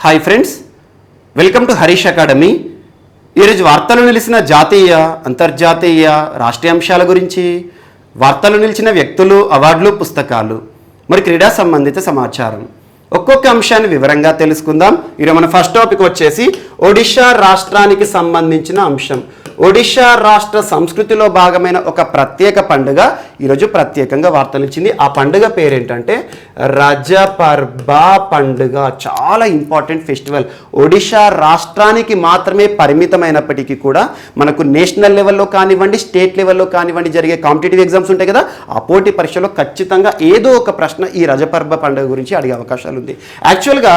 Hi friends, welcome to Harish academy. ఈరోజు వార్తలు నిలిచిన జాతీయ, అంతర్జాతీయ, రాష్ట్రీయ అంశాల గురించి, వార్తలు నిలిచిన వ్యక్తులు, అవార్డులు, పుస్తకాలు, మరి క్రీడా సంబంధిత సమాచారం ఒక్కొక్క అంశాన్ని వివరంగా తెలుసుకుందాం. ఈరోజు మన ఫస్ట్ టాపిక్ వచ్చేసి ఒడిషా రాష్ట్రానికి సంబంధించిన అంశం. ఒడిషా రాష్ట్ర సంస్కృతిలో భాగమైన ఒక ప్రత్యేక పండుగ ఈరోజు ప్రత్యేకంగా వార్తలు ఇచ్చింది. ఆ పండుగ పేరేంటంటే రజపర్బ పండుగ. చాలా ఇంపార్టెంట్ ఫెస్టివల్. ఒడిషా రాష్ట్రానికి మాత్రమే పరిమితమైనప్పటికీ కూడా మనకు నేషనల్ లెవెల్లో కానివ్వండి, స్టేట్ లెవెల్లో కానివ్వండి జరిగే కాంపిటేటివ్ ఎగ్జామ్స్ ఉంటాయి కదా, ఆ పోటీ పరీక్షలో ఖచ్చితంగా ఏదో ఒక ప్రశ్న ఈ రజపర్బ పండుగ గురించి అడిగే అవకాశాలు ఉంది. యాక్చువల్గా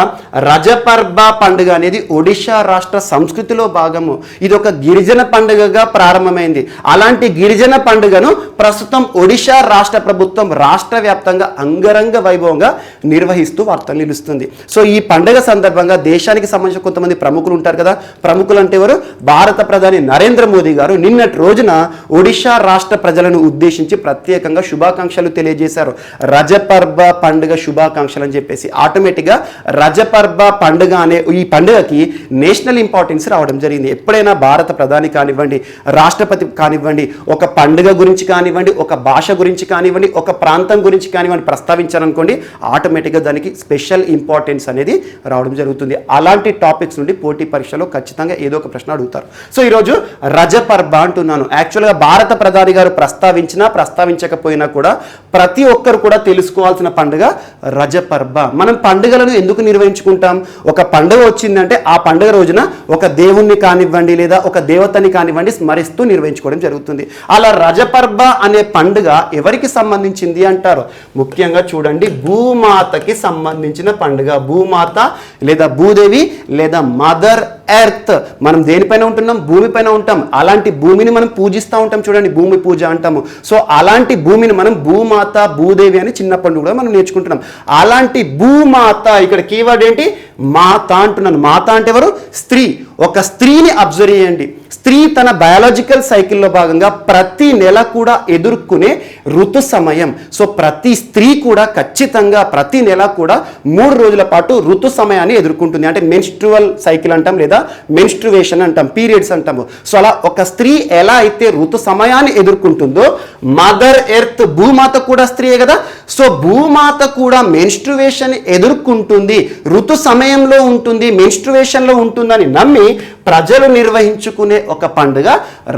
రజపర్బ పండుగ అనేది ఒడిషా రాష్ట్ర సంస్కృతిలో భాగము. ఇది ఒక గిరిజన పండుగగా ప్రారంభమైంది. అలాంటి గిరిజన పండుగను ప్రస్తుతం ఒడిషా రాష్ట్ర ప్రభుత్వం రాష్ట్ర వ్యాప్తంగా అంగరంగ వైభవంగా నిర్వహిస్తూ వార్తలు నిలుస్తుంది. సో ఈ పండుగ సందర్భంగా దేశానికి సంబంధించిన కొంతమంది ప్రముఖులు ఉంటారు కదా. ప్రముఖులు అంటే ఎవరు? భారత ప్రధాని నరేంద్ర మోదీ గారు నిన్నటి రోజున ఒడిషా రాష్ట్ర ప్రజలను ఉద్దేశించి ప్రత్యేకంగా శుభాకాంక్షలు తెలియజేశారు. రజపర్బ పండుగ శుభాకాంక్షలు అని చెప్పేసి. ఆటోమేటిక్గా రజపర్బ పండుగ అనే ఈ పండుగకి నేషనల్ ఇంపార్టెన్స్ రావడం జరిగింది. ఎప్పుడైనా భారత ప్రధాని కానివ్వండి, రాష్ట్రపతి కానివ్వండి, ఒక పండుగ గురించి కానివ్వండి, ఒక భాష గురించి కానివ్వండి, ఒక ప్రాంతం గురించి కానివ్వండి ప్రస్తావించారనుకోండి, ఆటోమేటిక్గా దానికి స్పెషల్ ఇంపార్టెన్స్ అనేది రావడం జరుగుతుంది. అలాంటి టాపిక్స్ నుండి పోటీ పరీక్షలో ఖచ్చితంగా ఏదో ఒక ప్రశ్న అడుగుతారు. సో ఈరోజు రజపర్బ అంటున్నాను. యాక్చువల్గా భారత ప్రధాని గారు ప్రస్తావించకపోయినా కూడా ప్రతి ఒక్కరు కూడా తెలుసుకోవాల్సిన పండుగ రజపర్బ. మనం పండుగలను ఎందుకు నిర్వహించుకుంటాం? ఒక పండుగ వచ్చిందంటే ఆ పండుగ రోజున ఒక దేవుణ్ణి కానివ్వండి లేదా ఒక దేవతని కానివ్వండి స్మరిస్తూ నిర్వహించుకోవడం జరుగుతుంది. అలా రజపర్బ అనే పండుగ ఎవరికి సంబంధించింది అంటారు? ముఖ్యంగా చూడండి, భూమాతకి సంబంధించిన పండుగ. భూమాత లేదా భూదేవి లేదా మదర్ ఎర్త్. మనం దేనిపైన ఉంటున్నాం? భూమిపైన ఉంటాం. అలాంటి భూమిని మనం పూజిస్తూ ఉంటాం. చూడండి, భూమి పూజ అంటాము. సో అలాంటి భూమిని మనం భూమాత, భూదేవి అని చిన్నప్పటి కూడా మనం నేర్చుకుంటున్నాం. అలాంటి భూమాత, ఇక్కడ కీవర్డ్ ఏంటి? మాత అంటున్నాను. మాత అంటే ఎవరు? స్త్రీ. ఒక స్త్రీని అబ్జర్వ్ చేయండి. స్త్రీ తన బయాలజికల్ సైకిల్లో భాగంగా ప్రతి నెల కూడా ఎదుర్కొనే ఋతు సమయం. సో ప్రతి స్త్రీ కూడా ఖచ్చితంగా ప్రతి నెల కూడా 3 రోజుల పాటు ఋతు సమయాన్ని ఎదుర్కొంటుంది. అంటే మెన్స్ట్రువల్ సైకిల్ అంటాం లేదా మెన్స్ట్రువేషన్ అంటాం, పీరియడ్స్ అంటాము. సో అలా ఒక స్త్రీ ఎలా అయితే ఋతు సమయాన్ని ఎదుర్కొంటుందో, మదర్ ఎర్త్ భూమాత కూడా స్త్రీయే కదా. సో భూమాత కూడా మెన్స్ట్రువేషన్ ఎదుర్కొంటుంది, ఋతు సమయంలో ఉంటుంది, మెన్స్ట్రువేషన్లో ఉంటుందని నమ్మి ప్రజలు నిర్వహించుకునే ఒక పండుగ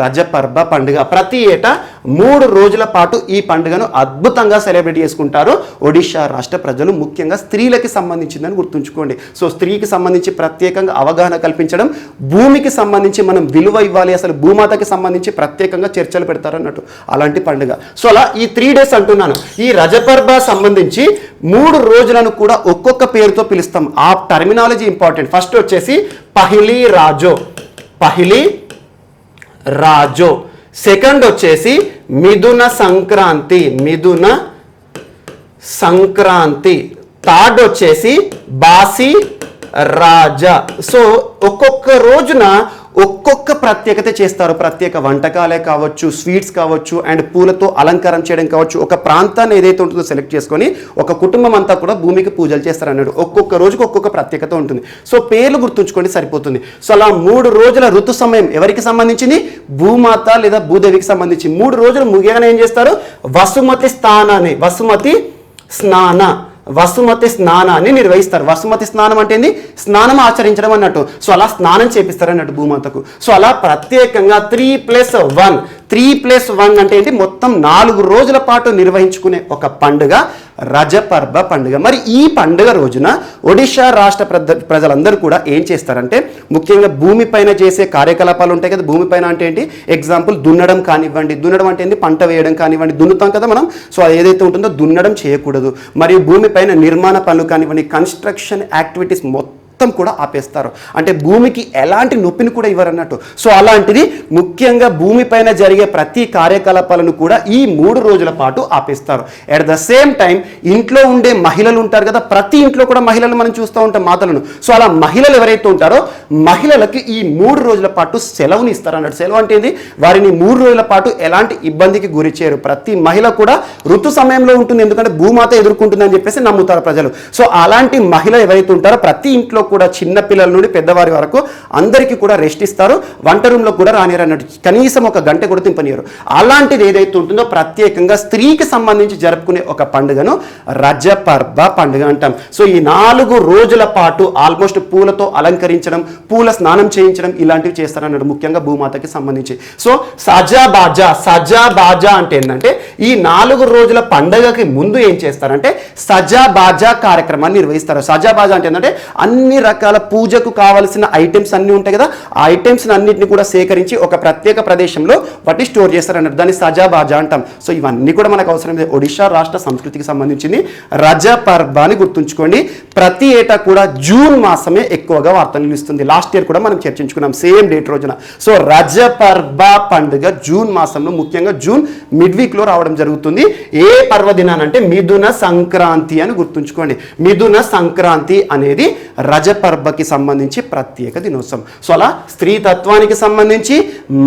రజపర్బ పండుగ. ప్రతి ఏటా 3 రోజుల పాటు ఈ పండుగను అద్భుతంగా సెలబ్రేట్ చేసుకుంటారు ఒడిషా రాష్ట్ర ప్రజలు. ముఖ్యంగా స్త్రీలకి సంబంధించిందని గుర్తుంచుకోండి. సో స్త్రీకి సంబంధించి ప్రత్యేకంగా అవగాహన కల్పించడం, భూమికి సంబంధించి మనం విలువ ఇవ్వాలి, అసలు భూమాతకి సంబంధించి ప్రత్యేకంగా చర్చలు పెడతారు అన్నట్టు అలాంటి పండుగ. సో అలా ఈ 3 డేస్ అంటున్నాను. ఈ రజపర్బ సంబంధించి 3 రోజులను కూడా ఒక్కొక్క పేరుతో పిలుస్తాం. ఆ టర్మినాలజీ ఇంపార్టెంట్. ఫస్ట్ వచ్చేసి పహిలి రాజో, పహిలి రాజో. సెకండ్ వచ్చేసి మిథున సంక్రాంతి, మిథున సంక్రాంతి. థర్డ్ వచ్చేసి బాసి రాజా. సో ఒక్కొక్క రోజున ఒక్కొక్క ప్రత్యేకత చేస్తారు. ప్రత్యేక వంటకాలే కావచ్చు, స్వీట్స్ కావచ్చు, అండ్ పూలతో అలంకారం చేయడం కావచ్చు. ఒక ప్రాంతాన్ని ఏదైతే ఉంటుందో సెలెక్ట్ చేసుకొని ఒక కుటుంబం అంతా కూడా భూమికి పూజలు చేస్తారు అన్నాడు. ఒక్కొక్క రోజుకి ఒక్కొక్క ప్రత్యేకత ఉంటుంది. సో పేర్లు గుర్తుంచుకోండి సరిపోతుంది. సో అలా 3 రోజుల ఋతు సమయం ఎవరికి సంబంధించింది? భూమాత లేదా భూదేవికి సంబంధించి. 3 రోజులు ముగియగానే ఏం చేస్తారు? వసుమతి స్నానాన్ని నిర్వహిస్తారు. వసుమతి స్నానం అంటే ఏంది? స్నానం ఆచరించడం అన్నట్టు. సో అలా స్నానం చేపిస్తారు అన్నట్టు భూమాతకు. సో అలా ప్రత్యేకంగా 3+1 అంటే ఏంటి? మొత్తం 4 రోజుల పాటు నిర్వహించుకునే ఒక పండుగ రజపర్బ పండుగ. మరి ఈ పండుగ రోజున ఒడిషా రాష్ట్ర ప్రజలందరూ కూడా ఏం చేస్తారంటే, ముఖ్యంగా భూమిపైన చేసే కార్యకలాపాలు ఉంటాయి కదా. భూమిపైన అంటే ఏంటి? ఎగ్జాంపుల్ దున్నడం కానివ్వండి. దున్నడం అంటే ఏంటి? పంట వేయడం కానివ్వండి. దున్నుతాం కదా మనం. సో అది ఏదైతే ఉంటుందో దున్నడం చేయకూడదు. మరియు భూమిపైన నిర్మాణ పనులు కానివ్వండి, కన్స్ట్రక్షన్ యాక్టివిటీస్ మొత్తం కూడా ఆపేస్తారు. అంటే భూమికి ఎలాంటి నొప్పిని కూడా ఇవ్వరన్నట్టు. సో అలాంటిది ముఖ్యంగా భూమిపైన జరిగే ప్రతి కార్యకలాపాలను కూడా ఈ 3 రోజుల పాటు ఆపేస్తారు. అట్ ద సేమ్ టైం ఇంట్లో ఉండే మహిళలు ఉంటారు కదా, ప్రతి ఇంట్లో కూడా మహిళలు మనం చూస్తూ ఉంటాం, మాతలను. సో అలా మహిళలు ఎవరైతే ఉంటారో మహిళలకి ఈ 3 రోజుల పాటు సెలవుని ఇస్తారు అన్నట్టు. సెలవు అంటే ఏంది? వారిని 3 రోజుల పాటు ఎలాంటి ఇబ్బందికి గురి చేయరు. ప్రతి మహిళ కూడా ఋతు సమయంలో ఉంటుంది, ఎందుకంటే భూమాత ఎదుర్కొంటుందని చెప్పేసి నమ్ముతారు ప్రజలు. సో అలాంటి మహిళ ఎవరైతే ఉంటారో ప్రతి ఇంట్లో కూడా చిన్న పిల్లల నుండి పెద్దవారి వరకు అందరికీ కూడా రెస్ట్ ఇస్తారు. వంట రూమ్లో కూడా రానియరు అన్నట్టు, కనీసం ఒక గంట కూడా తింపనియరు. అలాంటిది ఏదైతే ఉంటుందో ప్రత్యేకంగా స్త్రీకి సంబంధించి జరుపుకునే ఒక పండుగను రజపర్బ పండుగ అంటాం. సో ఈ 4 రోజుల పాటు ఆల్మోస్ట్ పూలతో అలంకరించడం, పూల స్నానం చేయించడం ఇలాంటివి చేస్తారన్నాడు, ముఖ్యంగా భూమాతకి సంబంధించి. సో సజాబాజా అంటే ఏంటంటే ఈ 4 రోజుల పండుగకి ముందు ఏం చేస్తారంటే సజాబాజా కార్యక్రమాన్ని నిర్వహిస్తారు. సజాబాజా అంటే ఏంటంటే అన్ని రకాల పూజకు కావాల్సిన ఐటమ్స్ అన్ని ఉంటాయి కదా, ఆ ఐటమ్స్ అన్నింటిని కూడా సేకరించి ఒక ప్రత్యేక ప్రదేశంలో వాటిని స్టోర్ చేస్తారన్నట్టు, దాన్ని సజాబాజా అంటాం. సో ఇవన్నీ కూడా మనకు అవసరం లేదు. ఒడిషా రాష్ట్ర సంస్కృతికి సంబంధించింది రజపర్బ అని గుర్తుంచుకోండి. ప్రతి ఏటా కూడా జూన్ మాసమే ఎక్కువగా వార్తలు నిలుస్తుంది. లాస్ట్ ఇయర్ కూడా మనం చర్చించుకున్నాం సేమ్ డేట్ రోజున. సో రజపర్బ పండుగ జూన్ మాసంలో, ముఖ్యంగా జూన్ మిడ్ వీక్ లో రావడం జరుగుతుంది. ఏ పర్వదినానంటే మిథున సంక్రాంతి అని గుర్తుంచుకోండి. మిథున సంక్రాంతి అనేది రజపర్బకి సంబంధించి ప్రత్యేక దినోత్సవం. సో అలా స్త్రీ తత్వానికి సంబంధించి,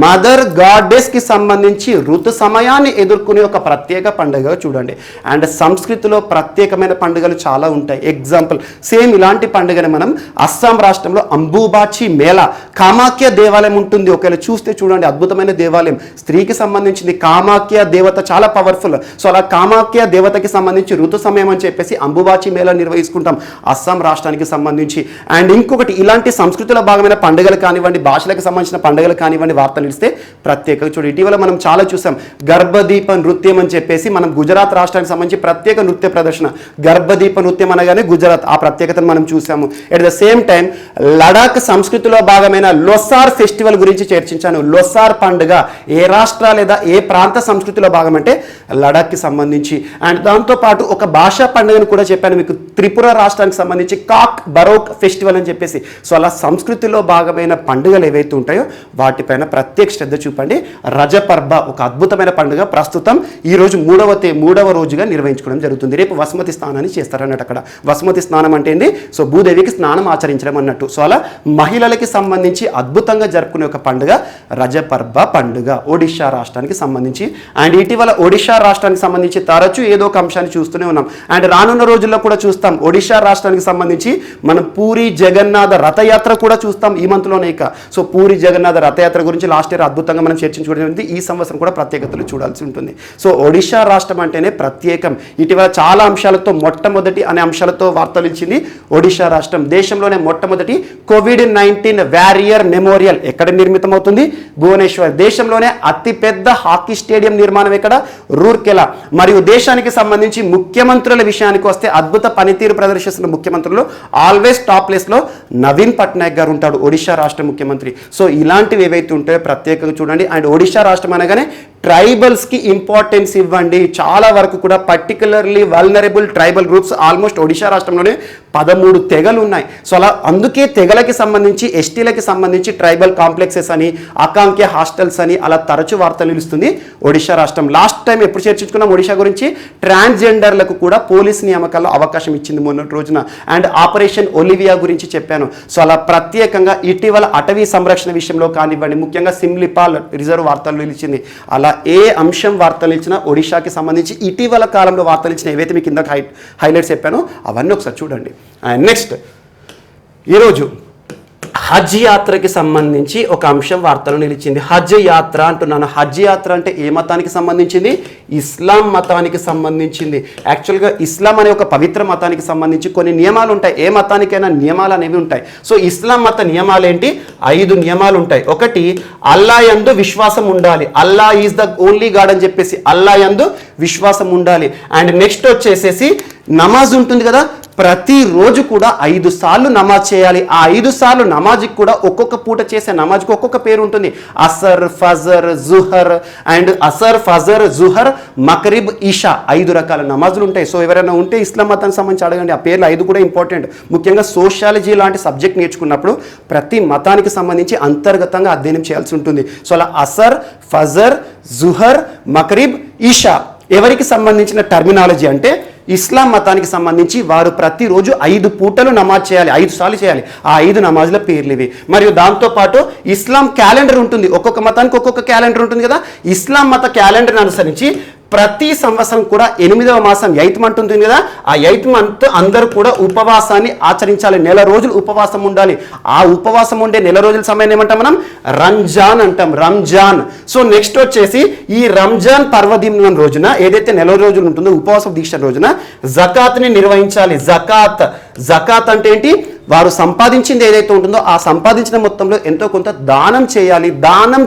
మదర్ గాడెస్ కి సంబంధించి ఋతు సమయాన్ని ఎదుర్కొనే ఒక ప్రత్యేక పండుగ చూడండి. అండ్ సంస్కృతిలో ప్రత్యేకమైన పండుగలు చాలా ఉంటాయి. ఎగ్జాంపుల్ సేమ్ ఇలాంటి పండుగని మనం అస్సాం రాష్ట్రంలో అంబుబాచి మేళా, కామాఖ్య దేవాలయం ఉంటుంది. ఒకవేళ చూస్తే చూడండి, అద్భుతమైన దేవాలయం, స్త్రీకి సంబంధించింది. కామాఖ్య దేవత చాలా పవర్ఫుల్. సో అలా కామాఖ్య దేవతకి సంబంధించి ఋతు సమయం అని చెప్పేసి అంబుబాచి మేళా నిర్వహించుకుంటాం అస్సాం రాష్ట్రానికి సంబంధించి. అండ్ ఇంకొకటి, ఇలాంటి సంస్కృతిలో భాగమైన పండుగలు కానివ్వండి, భాషలకు సంబంధించిన పండుగలు కానివ్వండి, వార్తలు ఇస్తే ప్రత్యేకంగా చూడండి. ఇటీవల మనం చాలా చూసాం గర్భదీప నృత్యం అని చెప్పేసి, మనం గుజరాత్ రాష్ట్రానికి సంబంధించి ప్రత్యేక నృత్య ప్రదర్శన. గర్భదీప నృత్యం అనగానే గుజరాత్, ఆ ప్రత్యేకతను మనం చూసాము. At the same time Ladakh సంస్కృతిలో భాగమైన లోసార్ ఫెస్టివల్ గురించి చర్చించాను. లోసార్ పండుగ ఏ రాష్ట్ర లేదా ఏ ప్రాంత సంస్కృతిలో భాగం అంటే లడాక్కి సంబంధించి. అండ్ దాంతోపాటు ఒక భాషా పండుగను కూడా చెప్పాను మీకు, త్రిపుర రాష్ట్రానికి సంబంధించి కాక్ బరోక్ ఫెస్టివల్ అని చెప్పేసి. సో అలా సంస్కృతిలో భాగమైన పండుగలు ఏవైతే ఉంటాయో వాటిపైన ప్రత్యేక శ్రద్ధ చూపండి. రజపర్బ ఒక అద్భుతమైన పండుగ. ప్రస్తుతం ఈ రోజు మూడవ రోజుగా నిర్వహించుకోవడం జరుగుతుంది. రేపు వసుమతి స్నానాన్ని చేస్తారన్నట్టు. అక్కడ వసుమతి స్నానం అంటే ఏంటి? సో భూదేవికి స్నానం ఆచరించడం అన్నట్టు. సో అలా మహిళలకి సంబంధించి అద్భుతంగా జరుపుకునే ఒక పండుగ రజపర్బ పండుగ ఒడిషా రాష్ట్రానికి సంబంధించి. అండ్ ఇటీవల ఒడిషా రాష్ట్రానికి సంబంధించి తరచూ ఏదో ఒక అంశాన్ని చూస్తూనే ఉన్నాం. అండ్ రానున్న రోజుల్లో కూడా చూస్తాం. ఒడిషా రాష్ట్రానికి సంబంధించి మనం పూరి జగన్నాథ రథయాత్ర కూడా చూస్తాం ఈ మంత్లోనే. ఇక సో పూరి జగన్నాథ రథయాత్ర గురించి లాస్ట్ ఇయర్ అద్భుతంగా మనం చర్చించుకోవడం, ఈ సంవత్సరం కూడా ప్రత్యేకతలు చూడాల్సి ఉంటుంది. సో ఒడిషా రాష్ట్రం అంటేనే ప్రత్యేకం. ఇటీవల చాలా అంశాలతో మొట్టమొదటి అనే అంశాలతో వార్తలు ఇచ్చింది ఒడిషా రాష్ట్రం. దేశంలోనే మొట్టమొదటి కోవిడ్-19 వారియర్ మెమోరియల్ ఎక్కడ నిర్మితమవుతుంది? భువనేశ్వర్. దేశంలోనే అతిపెద్ద హాకీ స్టేడియం నిర్మాణం ఎక్కడ? రూర్కెలా. మరియు దేశానికి సంబంధించి ముఖ్యమంత్రుల విషయానికి వస్తే అద్భుత పనితీరు ప్రదర్శిస్తున్న ముఖ్యమంత్రులు ఆల్వేస్ టాప్ ప్లేస్ లో నవీన్ పట్నాయక్ గారు ఉంటాడు, ఒడిషా రాష్ట్ర ముఖ్యమంత్రి. సో ఇలాంటివి ఏవైతే ఉంటాయో ప్రత్యేకంగా చూడండి. అండ్ ఒడిషా రాష్ట్రం అనగానే ట్రైబల్స్కి ఇంపార్టెన్స్ ఇవ్వండి. చాలా వరకు కూడా particularly vulnerable tribal groups almost Odisha రాష్ట్రంలోనే 13 తెగలు ఉన్నాయి. సో అలా అందుకే తెగలకి సంబంధించి, ఎస్టీలకి సంబంధించి ట్రైబల్ కాంప్లెక్సెస్ అని, ఆకాంక్ష హాస్టల్స్ అని అలా తరచూ వార్తలు నిలుస్తుంది ఒడిషా రాష్ట్రం. లాస్ట్ టైం ఎప్పుడు చర్చించుకున్నాం ఒడిషా గురించి? ట్రాన్స్జెండర్లకు కూడా పోలీస్ నియామకాల్లో అవకాశం ఇచ్చింది మొన్నటి రోజున. అండ్ ఆపరేషన్ ఒలివియా గురించి చెప్పాను. సో అలా ప్రత్యేకంగా ఇటీవల అటవీ సంరక్షణ విషయంలో కానివ్వండి, ముఖ్యంగా సిమ్లిపాల్ రిజర్వ్ వార్తలు నిలిచింది. అలా ఏ అంశం వార్తలు ఇచ్చినా ఒడిషాకి సంబంధించి ఇటీవల కాలంలో వార్తలు ఇచ్చిన ఏవైతే మీకు కింద హైలైట్స్ చెప్పానో అవన్నీ ఒకసారి చూడండి. అండ్ నెక్స్ట్ ఈరోజు హజ్ యాత్రకి సంబంధించి ఒక అంశం వార్తలు నిలిచింది. హజ్ యాత్ర అంటున్నాను. హజ్ యాత్ర అంటే ఏ మతానికి సంబంధించింది? ఇస్లాం మతానికి సంబంధించింది. యాక్చువల్గా ఇస్లాం అనే ఒక పవిత్ర మతానికి సంబంధించి కొన్ని నియమాలు ఉంటాయి. ఏ మతానికైనా నియమాలు అనేవి ఉంటాయి. సో ఇస్లాం మత నియమాలు ఏంటి? 5 నియమాలు ఉంటాయి. ఒకటి, అల్లా యందు విశ్వాసం ఉండాలి. అల్లా ఈజ్ ద ఓన్లీ గాడ్ అని చెప్పేసి అల్లా యందు విశ్వాసం ఉండాలి. అండ్ నెక్స్ట్ వచ్చేసేసి నమాజ్ ఉంటుంది కదా, ప్రతిరోజు కూడా 5 సార్లు నమాజ్ చేయాలి. ఆ 5 సార్లు నమాజ్కి కూడా ఒక్కొక్క పూట చేసే నమాజ్కి ఒక్కొక్క పేరు ఉంటుంది. అసర్, ఫజర్, జుహర్ అండ్ అసర్, ఫజర్, జుహర్, మకరిబ్, ఇషా 5 రకాల నమాజులు ఉంటాయి. సో ఎవరైనా ఉంటే ఇస్లాం మతానికి సంబంధించి అడగండి. ఆ పేర్లు 5 కూడా ఇంపార్టెంట్. ముఖ్యంగా సోషాలజీ లాంటి సబ్జెక్ట్ నేర్చుకున్నప్పుడు ప్రతి మతానికి సంబంధించి అంతర్గతంగా అధ్యయనం చేయాల్సి ఉంటుంది. సో అలా అసర్, ఫజర్, జుహర్, మకరిబ్, ఇషా ఎవరికి సంబంధించిన టర్మినాలజీ అంటే ఇస్లాం మతానికి సంబంధించి వారు ప్రతిరోజు 5 పూటలు నమాజ్ చేయాలి, 5 సార్లు చేయాలి. ఆ 5 నమాజ్ల పేర్లు ఇవి. మరియు దాంతోపాటు ఇస్లాం క్యాలెండర్ ఉంటుంది. ఒక్కొక్క మతానికి ఒక్కొక్క క్యాలెండర్ ఉంటుంది కదా. ఇస్లాం మత క్యాలెండర్ని అనుసరించి ప్రతి సంవత్సరం కూడా 8వ మాసం 8th మంత్ ఉంటుంది కదా, ఆ 8th మంత్ అందరూ కూడా ఉపవాసాన్ని ఆచరించాలి. నెల రోజులు ఉపవాసం ఉండాలి. ఆ ఉపవాసం ఉండే నెల రోజుల సమయాన్ని ఏమంటాం మనం? రంజాన్ అంటాం, రంజాన్. సో నెక్స్ట్ వచ్చేసి ఈ రంజాన్ పర్వదినం రోజున ఏదైతే నెల రోజులు ఉంటుందో ఉపవాస దీక్ష రోజున జకాత్ని నిర్వహించాలి. జకాత్ అంటే ఏంటి? వారు సంపాదించింది ఏదైతే ఉంటుందో ఆ సంపాదించిన మొత్తంలో ఎంతో కొంత దానం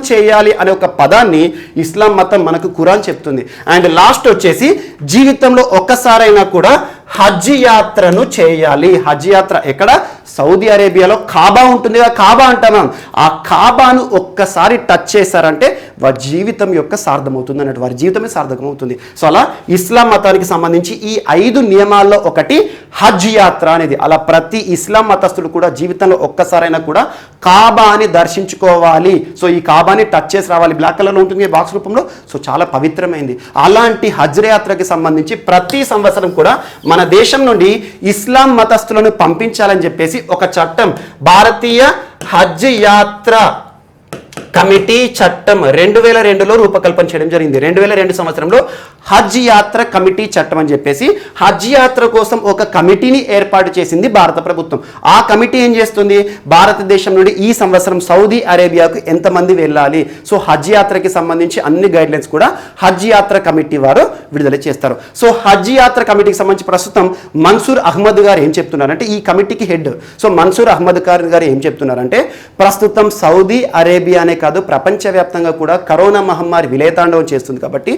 చేయాలి అనే ఒక పదాన్ని ఇస్లాం మతం మనకు ఖురాన్ చెప్తుంది. అండ్ లాస్ట్ వచ్చేసి జీవితంలో ఒక్కసారైనా కూడా హజ్ యాత్రను చేయాలి. హజ్ యాత్ర ఎక్కడ? సౌదీ అరేబియాలో కాబా ఉంటుంది కదా, కాబా అంటున్నాం. ఆ కాబాను ఒక్కసారి టచ్ చేశారంటే వారి జీవితం యొక్క సార్థమవుతుంది అన్నట్టు, వారి జీవితమే సార్థకమవుతుంది. సో అలా ఇస్లాం మతానికి సంబంధించి ఈ 5 నియమాల్లో ఒకటి హజ్ యాత్ర అనేది. అలా ప్రతి ఇస్లాం మతస్థుడు కూడా జీవితంలో ఒక్కసారైనా కూడా కాబాని దర్శించుకోవాలి. సో ఈ కాబాని టచ్ చేసి రావాలి. బ్లాక్ కలర్లో ఉంటుంది బాక్స్ రూపంలో. సో చాలా పవిత్రమైంది. అలాంటి హజ్ యాత్రకి సంబంధించి ప్రతి సంవత్సరం కూడా మన దేశం నుండి ఇస్లాం మతస్థులను పంపించాలని చెప్పేసి ఒక చట్టం, భారతీయ హజ్ యాత్ర కమిటీ చట్టం 2002లో రూపకల్పన చేయడం జరిగింది. 2002 సంవత్సరంలో హజ్ యాత్ర కమిటీ చట్టం అని చెప్పేసి హజ్ యాత్ర కోసం ఒక కమిటీని ఏర్పాటు చేసింది భారత ప్రభుత్వం. ఆ కమిటీ ఏం చేస్తుంది? భారతదేశం నుండి ఈ సంవత్సరం సౌదీ అరేబియాకు ఎంతమంది వెళ్ళాలి, సో హజ్ యాత్రకి సంబంధించి అన్ని గైడ్లైన్స్ కూడా హజ్ యాత్ర కమిటీ వారు విడుదల చేస్తారు. సో హజ్ యాత్ర కమిటీకి సంబంధించి ప్రస్తుతం మన్సూర్ అహ్మద్ గారు ఏం చెప్తున్నారంటే, ఈ కమిటీకి హెడ్. సో మన్సూర్ అహ్మద్ గారు ఏం చెప్తున్నారంటే, ప్రస్తుతం సౌదీ అరేబియానే కాదు ప్రపంచవ్యాప్తంగా కూడా కరోనా మహమ్మారి విలయతాండవం చేస్తుంది కాబట్టి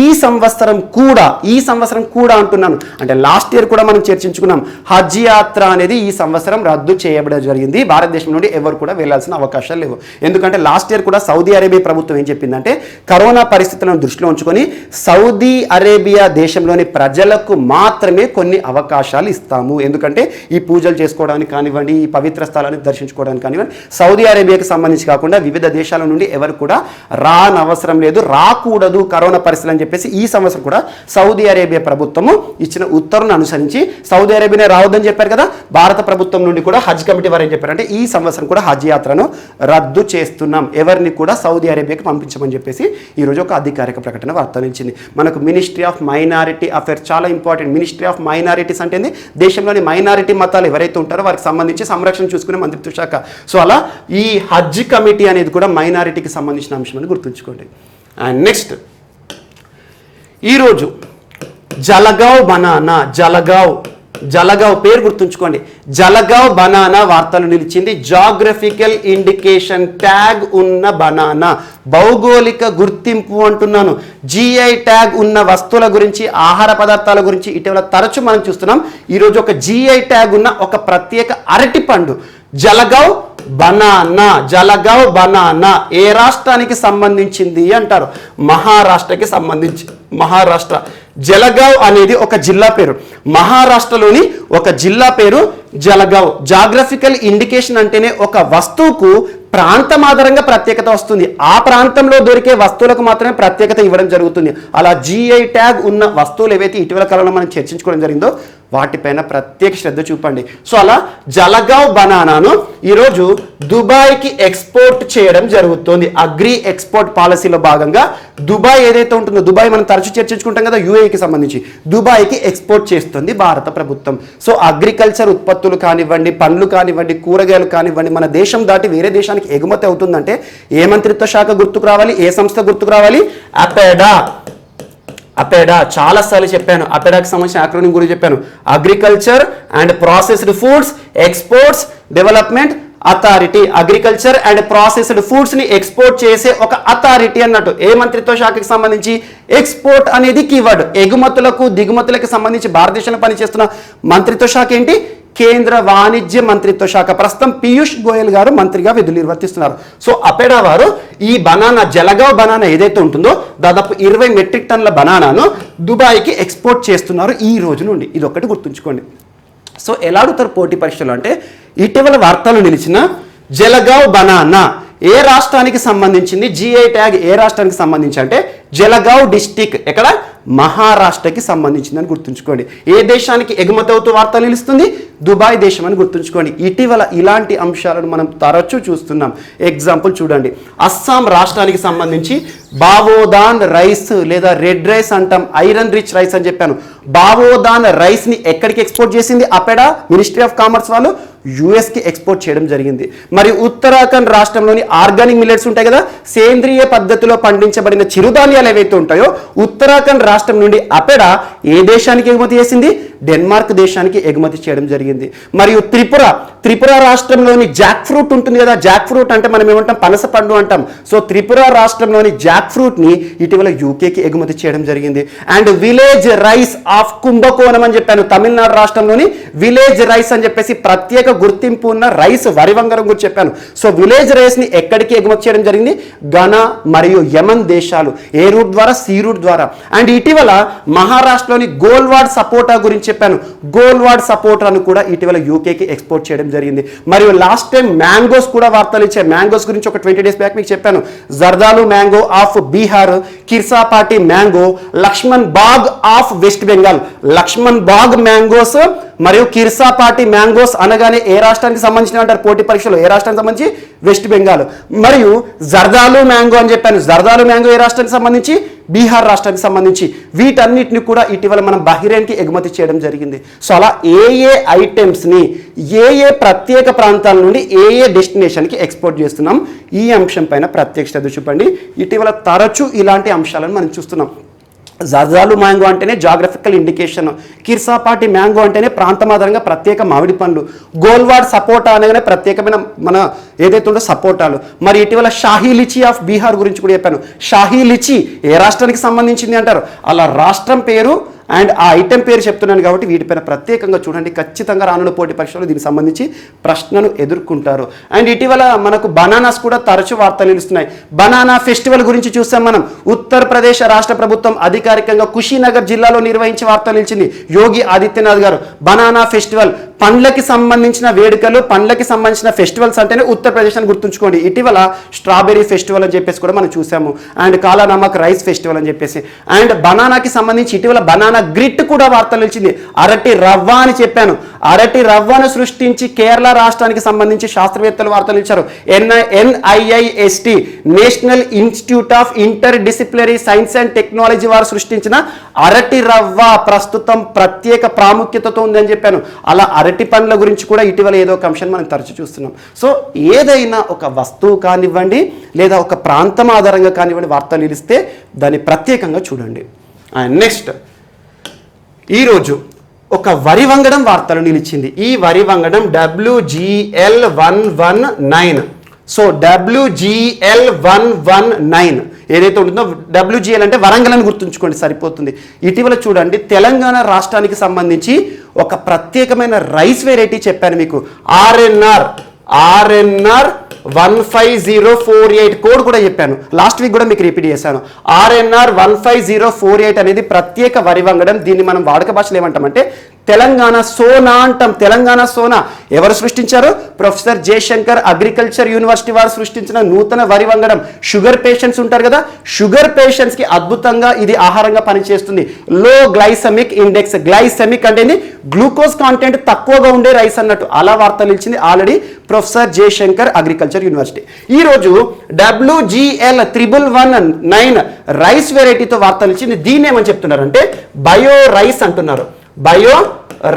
ఈ సంవత్సరం కూడా అంటున్నాను, అంటే లాస్ట్ ఇయర్ కూడా మనం చర్చించుకున్నాం, హజ్ యాత్ర అనేది ఈ సంవత్సరం రద్దు చేయబడడం జరిగింది. భారతదేశం నుండి ఎవరు కూడా వెళ్లాల్సిన అవకాశాలు లేవు. ఎందుకంటే లాస్ట్ ఇయర్ కూడా సౌదీ అరేబియా ప్రభుత్వం ఏం చెప్పిందంటే, కరోనా పరిస్థితులను దృష్టిలో ఉంచుకొని సౌదీ అరేబియా దేశంలోని ప్రజలకు మాత్రమే కొన్ని అవకాశాలు ఇస్తాము. ఎందుకంటే ఈ పూజలు చేసుకోవడానికి కానివ్వండి, ఈ పవిత్ర స్థలాన్ని దర్శించుకోవడానికి కానివ్వండి, సౌదీ అరేబియాకి సంబంధించి కాకుండా వివిధ దేశాల నుండి ఎవరు కూడా రానవసరం లేదు, రాకూడదు కరోనా పరిస్థితులు అని చెప్పేసి ఈ సంవత్సరం కూడా సౌదీ అరేబియా ప్రభుత్వము ఇచ్చిన ఉత్తర్వును అనుసరించి సౌదీ అరేబియానే రావద్దని చెప్పారు కదా, భారత ప్రభుత్వం నుండి కూడా హజ్ కమిటీ వారు ఏం చెప్పారంటే, ఈ సంవత్సరం కూడా హజ్ యాత్రను రద్దు చేస్తున్నాం, ఎవరిని కూడా సౌదీ అరేబియాకి పంపించమని చెప్పేసి ఈరోజు ఒక అధికారిక ప్రకటన వార్తనిచ్చింది. మనకు మినిస్ట్రీ ఆఫ్ మైనారిటీ అఫేర్స్ చాలా ఇంపార్టెంట్. మినిస్ట్రీ ఆఫ్ మైనారిటీస్ అంటే దేశంలోని మైనారిటీ మతాలు ఎవరైతే ఉంటారో వారికి సంబంధించి సంరక్షణ చూసుకునే మంత్రిత్వ శాఖ. సో అలా ఈ హజ్ కమిటీ అనేది కూడా మైనారిటీకి సంబంధించిన అంశం అని గుర్తుంచుకోండి. అండ్ నెక్స్ట్ ఈరోజు జలగావ్ పేరు గుర్తుంచుకోండి. జలగావ్ బనానా వార్తలు నిలిచింది. జాగ్రఫికల్ ఇండికేషన్ ట్యాగ్ ఉన్న బనానా, భౌగోళిక గుర్తింపు అంటున్నాను. జిఐ ట్యాగ్ ఉన్న వస్తువుల గురించి, ఆహార పదార్థాల గురించి ఇటీవల తరచు మనం చూస్తున్నాం. ఈరోజు ఒక జిఐ ట్యాగ్ ఉన్న ఒక ప్రత్యేక అరటి పండు జలగావ్ బనానా ఏ రాష్ట్రానికి సంబంధించింది అంటారు? మహారాష్ట్రకి సంబంధించి. మహారాష్ట్ర. జలగావ్ అనేది ఒక జిల్లా పేరు. మహారాష్ట్రలోని ఒక జిల్లా పేరు జలగావ్. జాగ్రఫికల్ ఇండికేషన్ అంటేనే ఒక వస్తువుకు ప్రాంతం ఆధారంగా ప్రత్యేకత వస్తుంది. ఆ ప్రాంతంలో దొరికే వస్తువులకు మాత్రమే ప్రత్యేకత ఇవ్వడం జరుగుతుంది. అలా జిఐ ట్యాగ్ ఉన్న వస్తువులు ఏవైతే ఇటీవల కాలంలో మనం చర్చించుకోవడం జరిగిందో వాటిపైన ప్రత్యేక శ్రద్ధ చూపండి. సో అలా జలగావ్ బనానాను ఈరోజు దుబాయ్కి ఎక్స్పోర్ట్ చేయడం జరుగుతుంది. అగ్రి ఎక్స్పోర్ట్ పాలసీలో భాగంగా దుబాయ్ ఏదైతే ఉంటుందో, దుబాయ్ మనం తరచూ చర్చించుకుంటాం కదా యూఏఈకి సంబంధించి, దుబాయ్కి ఎక్స్పోర్ట్ చేస్తుంది భారత ప్రభుత్వం. సో అగ్రికల్చర్ ఉత్పత్తులు కానివ్వండి, పండ్లు కానివ్వండి, కూరగాయలు కానివ్వండి మన దేశం దాటి వేరే దేశానికి ఎగుమతి అవుతుందంటే ఏ మంత్రిత్వ శాఖ గుర్తుకు రావాలి, ఏ సంస్థ గుర్తుకు రావాలి? అపెడా చాలాసార్లు చెప్పాను. అపెడాకి సంబంధించిన యాక్రోనిమ్ గురించి చెప్పాను. Agriculture and processed foods exports development authority. Agriculture and processed foods ని ఎక్స్పోర్ట్ చేసే ఒక అథారిటీ అన్నట్టు. ఏ మంత్రిత్వ శాఖకి సంబంధించి? ఎక్స్పోర్ట్ అనేది కీవర్డ్. ఎగుమతులకు దిగుమతులకు సంబంధించి భారతదేశంలో పనిచేస్తున్న మంత్రిత్వ శాఖ ఏంటి? కేంద్ర వాణిజ్య మంత్రిత్వ శాఖ. ప్రస్తుతం పీయూష్ గోయల్ గారు మంత్రిగా విధులు నిర్వర్తిస్తున్నారు. సో అపెడా వారు ఈ బనానా, జలగావ్ బనానా ఏదైతే ఉంటుందో దాదాపు 20 మెట్రిక్ టన్నుల బనానాను దుబాయ్కి ఎక్స్పోర్ట్ చేస్తున్నారు ఈ రోజు నుండి. ఇది ఒక్కటి గుర్తుంచుకోండి. సో ఎలా అడుగుతారు పోటీ పరీక్షలు అంటే, ఇటీవల వార్తలు నిలిచిన జలగావ్ బనానా ఏ రాష్ట్రానికి సంబంధించింది? జిఐ ట్యాగ్ ఏ రాష్ట్రానికి సంబంధించి అంటే జలగావ్ డిస్టిక్. ఎక్కడ? మహారాష్ట్రకి సంబంధించిందని గుర్తుంచుకోండి. ఏ దేశానికి ఎగుమతి అవుతూ వార్త నిలుస్తుంది? దుబాయ్ దేశం అని గుర్తుంచుకోండి. ఇటీవల ఇలాంటి అంశాలను మనం తరచూ చూస్తున్నాం. ఎగ్జాంపుల్ చూడండి, అస్సాం రాష్ట్రానికి సంబంధించి బావోదాన్ రైస్ లేదా రెడ్ రైస్ అంటాం, ఐరన్ రిచ్ రైస్ అని చెప్పాను. బావోదాన్ రైస్ ని ఎక్కడికి ఎక్స్పోర్ట్ చేసింది అపెడా మినిస్ట్రీ ఆఫ్ కామర్స్ వాళ్ళు? యుఎస్కి ఎక్స్పోర్ట్ చేయడం జరిగింది. మరి ఉత్తరాఖండ్ రాష్ట్రంలోని ఆర్గానిక్ మిల్లెట్స్ ఉంటాయి కదా, సేంద్రియ పద్ధతిలో పండించబడిన చిరుధాన్యాలు ఏవైతే ఉంటాయో ఉత్తరాఖండ్ రాష్ట్రం నుండి అపెడా ఏ దేశానికి ఎగుమతి చేసింది? డెన్మార్క్ దేశానికి ఎగుమతి చేయడం జరిగింది. మరియు త్రిపుర రాష్ట్రంలోని జాక్ ఫ్రూట్ ఉంటుంది కదా, జాక్ ఫ్రూట్ అంటే మనం ఏమంటాం? పనస పండు అంటాం. సో త్రిపుర రాష్ట్రంలోని జాక్ ఫ్రూట్ ని ఇటీవల యూకేకి ఎగుమతి చేయడం జరిగింది. అండ్ విలేజ్ రైస్ ఆఫ్ కుంభకోణం అని చెప్పాను, తమిళనాడు రాష్ట్రంలోని విలేజ్ రైస్ అని చెప్పేసి ప్రత్యేక గుర్తింపు ఉన్న రైస్ వరి వంగరం గురించి చెప్పాను. సో విలేజ్ రైస్ ని ఎక్కడికి ఎగుమతి చేయడం జరిగింది? ఘనా మరియు యమన్ దేశాలు. ఏ రూట్ ద్వారా? సీ రూట్ ద్వారా. అండ్ ఇటీవల మహారాష్ట్రలోని గోల్వాడ్ సపోటా గురించి చెప్పాను, గోల్వాడ్ సపోటాను కూడా ఇటీవల యూకేకి ఎక్స్పోర్ట్ చేయడం జరిగింది. మరియు లాస్ట్ టైం మ్యాంగోస్ కూడా వార్తలు ఇచ్చాయి. మ్యాంగోస్ గురించి ఒక 20 days బ్యాక్ మీకు చెప్పాను. Jardalu mango of Bihar, Khirsapati mango, Laxman Bhog of West Bengal. Laxman Bhog mangoes మరియు కిర్సాపాటి మ్యాంగోస్ అనగానే ఏ రాష్ట్రానికి సంబంధించిన అంటారు పోటీ పరీక్షలో? ఏ రాష్ట్రానికి సంబంధించి? వెస్ట్ బెంగాల్. మరియు జర్దాలు మ్యాంగో అని చెప్పాను, జర్దాలు మ్యాంగో ఏ రాష్ట్రానికి సంబంధించి? బీహార్ రాష్ట్రానికి సంబంధించి. వీటన్నిటిని కూడా ఇటీవల మనం బహ్రెయిన్కి ఎగుమతి చేయడం జరిగింది. సో అలా ఏ ఐటమ్స్ని ఏ ప్రత్యేక ప్రాంతాల నుండి ఏ డెస్టినేషన్కి ఎక్స్పోర్ట్ చేస్తున్నాం, ఈ అంశం పైన ప్రత్యేక శ్రద్ధ చూపండి. ఇటీవల తరచూ ఇలాంటి అంశాలను మనం చూస్తున్నాం. జర్దాలు మ్యాంగో అంటేనే జాగ్రఫికల్ ఇండికేషన్, కిర్సాపాటి మ్యాంగో అంటేనే ప్రాంతమాధారంగా ప్రత్యేక మామిడి పండ్లు, గోల్వాడ్ సపోటా అనగానే ప్రత్యేకమైన మన ఏదైతే ఉందో సపోటాలు. మరి ఇటీవల షాహీ లిచీ ఆఫ్ బీహార్ గురించి కూడా చెప్పాను. షాహీ లిచీ ఏ రాష్ట్రానికి సంబంధించింది అంటారు? అలా రాష్ట్రం పేరు అండ్ ఆ ఐటెం పేరు చెప్తున్నాను కాబట్టి వీటిపైన ప్రత్యేకంగా చూడండి. ఖచ్చితంగా రానున్న పోటీ పరీక్షలో దీనికి సంబంధించి ప్రశ్నను ఎదుర్కొంటారు. అండ్ ఇటీవల మనకు బనానాస్ కూడా తరచూ వార్తలు నిలుస్తున్నాయి. బనానా ఫెస్టివల్ గురించి చూసాం మనం. ఉత్తరప్రదేశ్ రాష్ట్ర ప్రభుత్వం అధికారికంగా కుషీనగర్ జిల్లాలో నిర్వహించి వార్తలు నిలిచింది. యోగి ఆదిత్యనాథ్ గారు బనానా ఫెస్టివల్, పండ్లకి సంబంధించిన వేడుకలు, పండ్లకి సంబంధించిన ఫెస్టివల్స్ అంటేనే ఉత్తరప్రదేశ్ అని గుర్తుంచుకోండి. ఇటీవల స్ట్రాబెర్రీ ఫెస్టివల్ అని చెప్పేసి కూడా మనం చూసాము. అండ్ కాలా నమక్ రైస్ ఫెస్టివల్ అని చెప్పేసి. అండ్ బనానాకి సంబంధించి ఇటీవల బనానా గ్రిట్ కూడా వార్తలు నిలిచింది. అరటి రవ్వ అని చెప్పాను. అరటి రవ్వను సృష్టించి కేరళ రాష్ట్రానికి సంబంధించి శాస్త్రవేత్తలు వార్తలు ఇచ్చారు. NIIST national institute of inter disciplinary science and technology వారు సృష్టించిన అరటి రవ్వ ప్రస్తుతం ప్రత్యేక ప్రాముఖ్యతతో ఉందని చెప్పాను. అలా అరటి పండ్ల గురించి కూడా ఇటీవల ఏదో ఒక అంశాన్ని మనం తరచు చూస్తున్నాం. సో ఏదైనా ఒక వస్తువు కానివ్వండి లేదా ఒక ప్రాంతం ఆధారంగా కానివ్వండి వార్తలు నిలిస్తే దాన్ని ప్రత్యేకంగా చూడండి. నెక్స్ట్ ఈరోజు ఒక వరి వంగడం వార్తలు నిలిచింది. ఈ వరి వంగడం WGL119. సో WGL119 ఏదైతే ఉంటుందో, WGL అంటే వరంగల్ అని గుర్తుంచుకోండి సరిపోతుంది. ఇటీవల చూడండి తెలంగాణ రాష్ట్రానికి సంబంధించి ఒక ప్రత్యేకమైన రైస్ వెరైటీ చెప్పాను మీకు. RNR 15048 కోడ్ కూడా చెప్పాను. లాస్ట్ వీక్ కూడా మీకు రిపీట్ చేశాను. RNR 15048 అనేది ప్రత్యేక వరి వంగడం. దీన్ని మనం వాడుక భాషలో ఏమంటామంటే తెలంగాణ సోనా అంటాం. తెలంగాణ సోనా ఎవరు సృష్టించారు? ప్రొఫెసర్ జయశంకర్ అగ్రికల్చర్ యూనివర్సిటీ వారు సృష్టించిన నూతన వరి వంగడం. షుగర్ పేషెంట్స్ ఉంటారు కదా, షుగర్ పేషెంట్స్ కి అద్భుతంగా ఇది ఆహారంగా పనిచేస్తుంది. లో గ్లైసెమిక్ ఇండెక్స్, గ్లైసెమిక్ అంటే గ్లూకోజ్ కాంటెంట్ తక్కువగా ఉండే రైస్ అన్నట్టు. అలా వార్తలు ఇచ్చింది already professor Jayashankar agriculture university. ఈరోజు WGL119 రైస్ వెరైటీతో వార్తలు ఇచ్చింది. దీన్ని ఏమని చెప్తున్నారంటే బయో రైస్ అంటున్నారు. Bio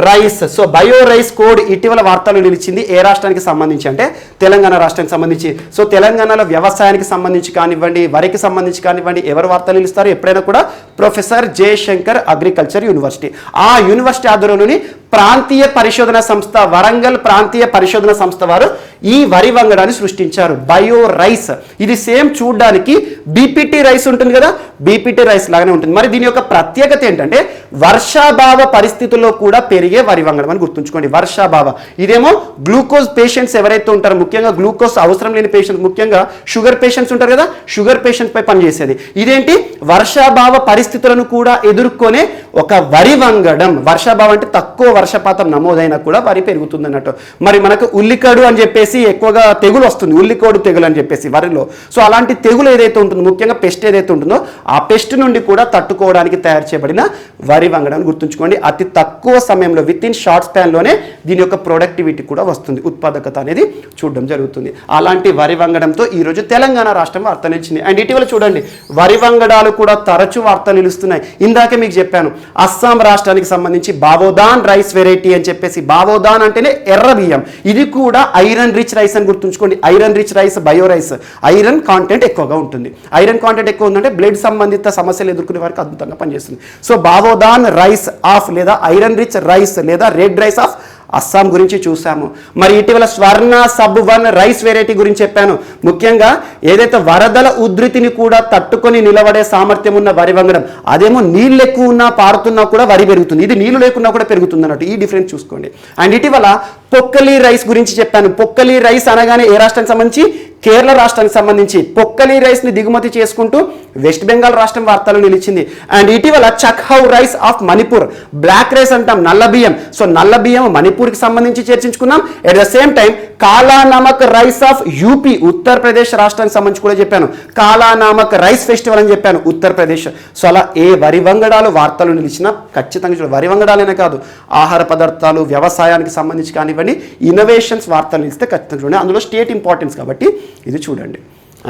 rice. So bio rice కోడ్ ఇటీవల వార్తలు నిలిచింది. ఏ రాష్ట్రానికి సంబంధించి అంటే తెలంగాణ రాష్ట్రానికి సంబంధించి. సో తెలంగాణలో వ్యవసాయానికి సంబంధించి కానివ్వండి, వరికి సంబంధించి కానివ్వండి ఎవరు వార్తలు నిలుస్తారు ఎప్పుడైనా కూడా? Professor Jayashankar agriculture university. ఆ యూనివర్సిటీ ఆధ్వర్యంలోని ప్రాంతీయ పరిశోధన సంస్థ, వరంగల్ ప్రాంతీయ పరిశోధన సంస్థ వారు ఈ వరి వంగడాన్ని సృష్టించారు. Bio rice. ఇది సేమ్ చూడడానికి BPT రైస్ ఉంటుంది కదా, BPT రైస్ లాగానే ఉంటుంది. మరి దీని యొక్క ప్రత్యేకత ఏంటంటే వర్షాభావ పరిస్థితుల్లో కూడా పెరిగే వరి వంగడం అని గుర్తుంచుకోండి. వర్షాభావ. ఇదేమో గ్లూకోజ్ పేషెంట్స్ ఎవరైతే ఉంటారో, ముఖ్యంగా గ్లూకోజ్ అవసరం లేని పేషెంట్స్, ముఖ్యంగా షుగర్ పేషెంట్స్ ఉంటారు కదా, షుగర్ పేషెంట్ పై పనిచేసేది. ఇదేంటి? వర్షాభావ పరిస్థితులను కూడా ఎదుర్కొనే ఒక వరి వంగడం. వర్షాభావం అంటే తక్కువ వర్షపాతం నమోదైనా కూడా వరి పెరుగుతుంది అన్నట్టు. మరి మనకు ఉల్లికడు అని చెప్పేసి ఎక్కువగా తెగులు వస్తుంది, ఉల్లికోడు తెగులు అని చెప్పేసి వరిలో. సో అలాంటి తెగులు ఏదైతే ఉంటుందో, ముఖ్యంగా పెస్ట్ ఏదైతే ఉంటుందో ఆ పెస్ట్ నుండి కూడా తట్టుకోవడానికి తయారు చేయబడిన వరి వంగడాన్ని గుర్తుంచుకోండి. అతి తక్కువ సమయంలో విత్ ఇన్ షార్ట్ స్పాన్లోనే దీని యొక్క ప్రొడక్టివిటీ కూడా వస్తుంది, ఉత్పాదకత అనేది చూడడం జరుగుతుంది. అలాంటి వరి వంగడంతో ఈరోజు తెలంగాణ రాష్ట్రం వార్త నిలిచింది. అండ్ ఇటీవల చూడండి వరి వంగడాలు కూడా తరచూ వార్తలు నిలుస్తున్నాయి. ఇందాకే మీకు చెప్పాను అస్సాం రాష్ట్రానికి సంబంధించి బావోదాన్ రైస్ వెరైటీ అని చెప్పేసి, బావోదాన్ అంటేనే ఎర్ర బియ్యం, ఇది కూడా ఐరన్ రిచ్ రైస్ అని గుర్తుంచుకోండి. Iron rich rice, bio rice, iron content ఎక్కువగా ఉంటుంది. ఐరన్ కాంటెంట్ ఎక్కువ ఉందంటే బ్లడ్ సంబంధిత సమస్యలు ఎదుర్కొనే వారికి అద్భుతంగా పనిచేస్తుంది. సో బావోదాన్ రైస్ ఆఫ్ లేదా ఐరన్ రిచ్ రైస్ లేదా రెడ్ రైస్ ఆఫ్ అస్సాం గురించి చూసాము. మరి ఇటీవల స్వర్ణ సబ్ 1 రైస్ వెరైటీ గురించి చెప్పాను. ముఖ్యంగా ఏదైతే వరదల ఉధృతిని కూడా తట్టుకొని నిలబడే సామర్థ్యం ఉన్న వరి వంగడం, అదేమో నీళ్ళు ఎక్కువ ఉన్నా పారుతున్నా కూడా వరి పెరుగుతుంది, ఇది నీళ్లు లేకున్నా కూడా పెరుగుతుంది అన్నట్టు. ఈ డిఫరెన్స్ చూసుకోండి. అండ్ ఇటీవల పొక్కలి రైస్ గురించి చెప్పాను. పొక్కలి రైస్ అనగానే ఏ రాష్ట్రానికి సంబంధించి? కేరళ రాష్ట్రానికి సంబంధించి పొక్కలి రైస్ని దిగుమతి చేసుకుంటూ వెస్ట్ బెంగాల్ రాష్ట్రం వార్తలు నిలిచింది. అండ్ ఇటీవల చక్హౌ rice of Manipur, black rice అంటాం, నల్ల బియ్యం. సో నల్ల బియ్యం మణిపూర్కి సంబంధించి చర్చించుకున్నాం. ఎట్ ద సేమ్ టైం కాలా Namak rice of UP, Uttar Pradesh రాష్ట్రానికి సంబంధించి కూడా చెప్పాను. కాలా నమక్ రైస్ ఫెస్టివల్ అని చెప్పాను, ఉత్తరప్రదేశ్. సో అలా ఏ వరి వంగడాలు వార్తలు నిలిచినా ఖచ్చితంగా చూడాలి. వరి వంగడాలనే కాదు, ఆహార పదార్థాలు, వ్యవసాయానికి సంబంధించి కానివ్వండి, ఇన్నోవేషన్స్ వార్తలు నిలిస్తే ఖచ్చితంగా చూడండి. అందులో స్టేట్ ఇంపార్టెన్స్ కాబట్టి ఇది చూడండి.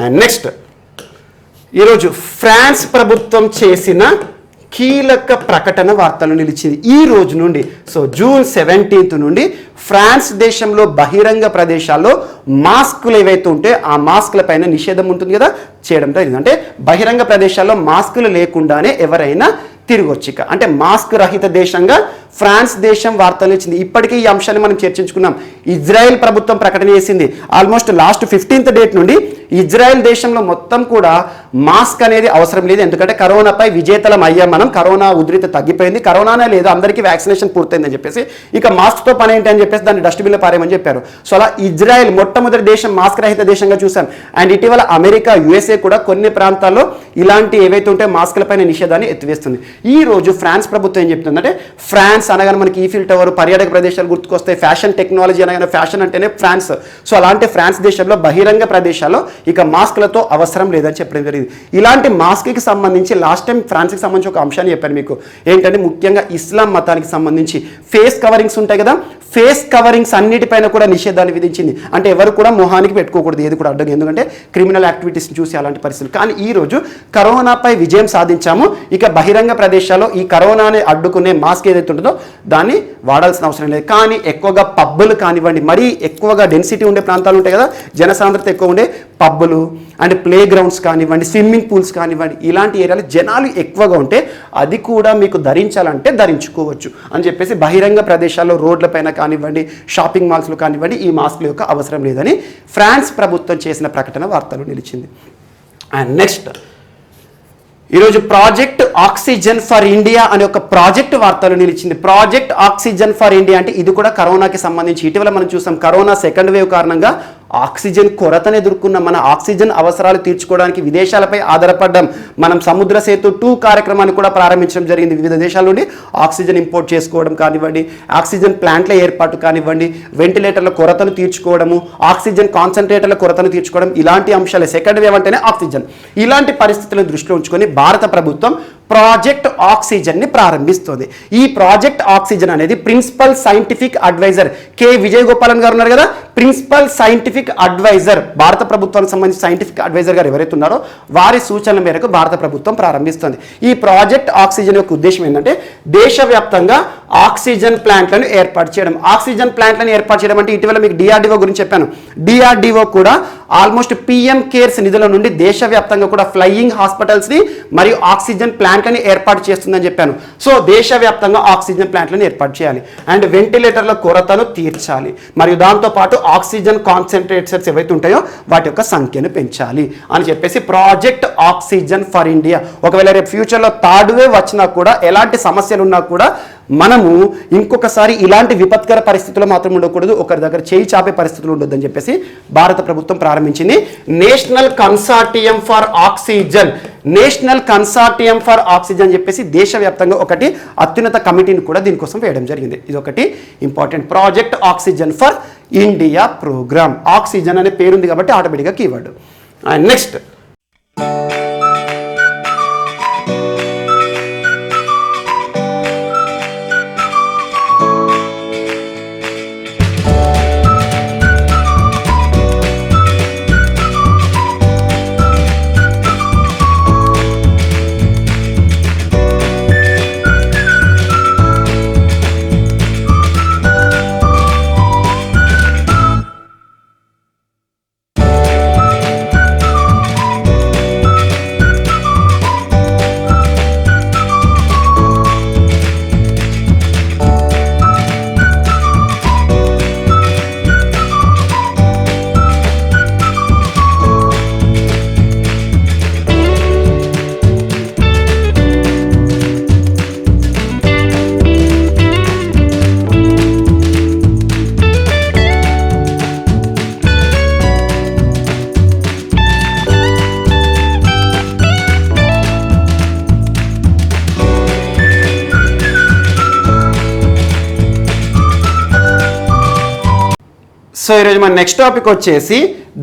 అండ్ నెక్స్ట్ ఈరోజు ఫ్రాన్స్ ప్రభుత్వం చేసిన కీలక ప్రకటన వార్తలు నిలిచింది ఈ రోజు నుండి. సో జూన్ 17 నుండి ఫ్రాన్స్ దేశంలో బహిరంగ ప్రదేశాల్లో మాస్కులు ఏవైతే ఉంటే ఆ మాస్కుల పైన నిషేధం ఉంటుంది కదా, చేయడం జరిగింది. అంటే బహిరంగ ప్రదేశాల్లో మాస్కులు లేకుండానే ఎవరైనా తిరగొచ్చిక, అంటే మాస్క్ రహిత దేశంగా ఫ్రాన్స్ దేశం వార్తలు ఇచ్చింది. ఇప్పటికీ ఈ అంశాన్ని మనం చర్చించుకున్నాం. ఇజ్రాయెల్ ప్రభుత్వం ప్రకటన చేసింది. ఆల్మోస్ట్ లాస్ట్ 15th డేట్ నుండి ఇజ్రాయెల్ దేశంలో మొత్తం కూడా మాస్క్ అనేది అవసరం లేదు, ఎందుకంటే కరోనాపై విజేతలం అయ్యాం మనం, కరోనా ఉధృతి తగ్గిపోయింది, కరోనానే లేదు, అందరికీ వ్యాక్సినేషన్ పూర్తయిందని చెప్పేసి ఇక మాస్క్తో పని ఏంటి అని చెప్పేసి దాన్ని డస్ట్బిన్లో పారేయమని చెప్పారు. సో అలా ఇజ్రాయెల్ మొట్టమొదటి దేశం మాస్క్ రహిత దేశంగా చూసాం. అండ్ ఇటీవల అమెరికా, యుఎస్ఏ కూడా కొన్ని ప్రాంతాల్లో ఇలాంటి ఏవైతే ఉంటే మాస్కులపైన నిషేధాన్ని ఎత్తివేస్తుంది. ఈ రోజు ఫ్రాన్స్ ప్రభుత్వం ఏం చెప్తుందంటే, ఫ్రాన్స్ అనగానే మనకి ఈఫిల్ టవర్, పర్యాటక ప్రదేశాలు గుర్తుకొస్తాయి, ఫ్యాషన్ టెక్నాలజీ అనగానే ఫ్యాషన్ అంటేనే ఫ్రాన్స్. సో అలాంటి ఫ్రాన్స్ దేశంలో బహిరంగ ప్రదేశాల్లో ఇక మాస్కులతో అవసరం లేదని చెప్పడం జరిగింది. ఇలాంటి మాస్క్కి సంబంధించి లాస్ట్ టైం ఫ్రాన్స్కి సంబంధించి ఒక అంశాన్ని చెప్పాను మీకు. ఏంటంటే ముఖ్యంగా ఇస్లాం మతానికి సంబంధించి ఫేస్ కవరింగ్స్ ఉంటాయి కదా, ఫేస్ కవరింగ్స్ అన్నిటిపైన కూడా నిషేధాన్ని విధించింది. అంటే ఎవరు కూడా మొహానికి పెట్టుకోకూడదు, ఏది కూడా అడ్డం, ఎందుకంటే క్రిమినల్ యాక్టివిటీస్ని చూసి అలాంటి పరిస్థితులు. కానీ ఈ రోజు కరోనాపై విజయం సాధించాము, ఇక బహిరంగ ప్రదేశాల్లో ఈ కరోనాని అడ్డుకునే మాస్క్ ఏదైతే ఉంటుందో దాన్ని వాడాల్సిన అవసరం లేదు. కానీ ఎక్కువగా పబ్బులు కానివ్వండి, మరీ ఎక్కువగా డెన్సిటీ ఉండే ప్రాంతాలు ఉంటాయి కదా, జనసాంద్రత ఎక్కువ ఉండే పబ్బులు అండ్ ప్లే గ్రౌండ్స్ కానివ్వండి, స్విమ్మింగ్ పూల్స్ కానివ్వండి, ఇలాంటి ఏరియాలో జనాలు ఎక్కువగా ఉంటే అది కూడా మీకు ధరించాలంటే ధరించుకోవచ్చు అని చెప్పేసి బహిరంగ ప్రదేశాల్లో రోడ్లపైన కానివ్వండి, షాపింగ్ మాల్స్లో కానివ్వండి ఈ మాస్కుల యొక్క అవసరం లేదని ఫ్రాన్స్ ప్రభుత్వం చేసిన ప్రకటన వార్తలు నిలిచింది. అండ్ నెక్స్ట్ ఈరోజు ప్రాజెక్ట్ ఆక్సిజన్ ఫర్ ఇండియా అనే ఒక ప్రాజెక్ట్ వార్తలు నిలిచింది. ప్రాజెక్ట్ ఆక్సిజన్ ఫర్ ఇండియా అంటే ఇది కూడా కరోనాకి సంబంధించి. ఇటీవల మనం చూసాం కరోనా సెకండ్ వేవ్ కారణంగా ఆక్సిజన్ కొరతను ఎదుర్కొన్న మన ఆక్సిజన్ అవసరాలు తీర్చుకోవడానికి విదేశాలపై ఆధారపడ్డాం. మనం సముద్ర సేతు 2 కార్యక్రమాన్ని కూడా ప్రారంభించడం జరిగింది. వివిధ దేశాల నుండి ఆక్సిజన్ ఇంపోర్ట్ చేసుకోవడం కానివ్వండి, ఆక్సిజన్ ప్లాంట్ల ఏర్పాటు కానివ్వండి, వెంటిలేటర్ల కొరతను తీర్చుకోవడము, ఆక్సిజన్ కాన్సన్ట్రేటర్ల కొరతను తీర్చుకోవడం, ఇలాంటి అంశాలే. సెకండ్ వేవ్ అంటేనే ఆక్సిజన్. ఇలాంటి పరిస్థితులను దృష్టిలో ఉంచుకొని భారత ప్రభుత్వం ప్రాజెక్ట్ ఆక్సిజన్ని ప్రారంభిస్తుంది. ఈ ప్రాజెక్ట్ ఆక్సిజన్ అనేది principal scientific adviser K Vijay Gopalan గారు ఉన్నారు కదా, ప్రిన్సిపల్ సైంటిఫిక్ అడ్వైజర్, భారత ప్రభుత్వానికి సంబంధించి సైంటిఫిక్ అడ్వైజర్ గారు ఎవరైతే ఉన్నారో వారి సూచనల మేరకు భారత ప్రభుత్వం ప్రారంభిస్తుంది. ఈ ప్రాజెక్ట్ ఆక్సిజన్ యొక్క ఉద్దేశం ఏంటంటే దేశవ్యాప్తంగా ఆక్సిజన్ ప్లాంట్లను ఏర్పాటు చేయడం. ఆక్సిజన్ ప్లాంట్లను ఏర్పాటు చేయడం అంటే ఇటీవల మీకు డిఆర్డిఓ గురించి చెప్పాను. డిఆర్డిఓ కూడా ఆల్మోస్ట్ పిఎం కేర్స్ నిధుల నుండి దేశవ్యాప్తంగా కూడా ఫ్లయింగ్ హాస్పిటల్స్ని మరియు ఆక్సిజన్ ప్లాంట్లని ఏర్పాటు చేస్తుందని చెప్పాను. సో దేశవ్యాప్తంగా ఆక్సిజన్ ప్లాంట్లను ఏర్పాటు చేయాలి అండ్ వెంటిలేటర్ల కొరతను తీర్చాలి, మరియు దాంతోపాటు ఆక్సిజన్ కాన్సన్ట్రేటర్స్ ఏవైతే ఉంటాయో వాటి యొక్క సంఖ్యను పెంచాలి అని చెప్పేసి ప్రాజెక్ట్ ఆక్సిజన్ ఫర్ ఇండియా. ఒకవేళ రేపు ఫ్యూచర్లో థర్డ్ వేవ్ వచ్చినా కూడా, ఎలాంటి సమస్యలు ఉన్నా కూడా మనము ఇంకొకసారి ఇలాంటి విపత్కర పరిస్థితుల్లో మాత్రం ఉండకూడదు, ఒకరి దగ్గర చేయి చాపే పరిస్థితులు ఉండొద్దని చెప్పేసి భారత ప్రభుత్వం ప్రారంభించింది national consortium for oxygen. National consortium for oxygen చెప్పేసి దేశవ్యాప్తంగా ఒకటి అత్యున్నత కమిటీని కూడా దీనికోసం వేయడం జరిగింది. ఇది ఒకటి important project oxygen for India programme. Oxygen అనే పేరుంది కాబట్టి ఆటోమేటిక్గా కీవర్డ్. అండ్ నెక్స్ట్ సో ఈరోజు మన నెక్స్ట్ టాపిక్ వచ్చేసి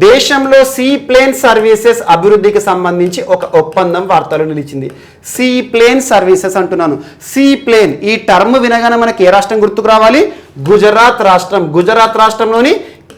దేశంలో సీ ప్లేన్ సర్వీసెస్ అభివృద్ధికి సంబంధించి ఒక ఒప్పందం వార్తలు నిలిచింది. సీ ప్లేన్ సర్వీసెస్ అంటున్నాను. సీ ప్లేన్ ఈ టర్మ్ వినగానే మనకి ఏ రాష్ట్రం గుర్తుకు రావాలి? గుజరాత్ రాష్ట్రం. గుజరాత్ రాష్ట్రంలోని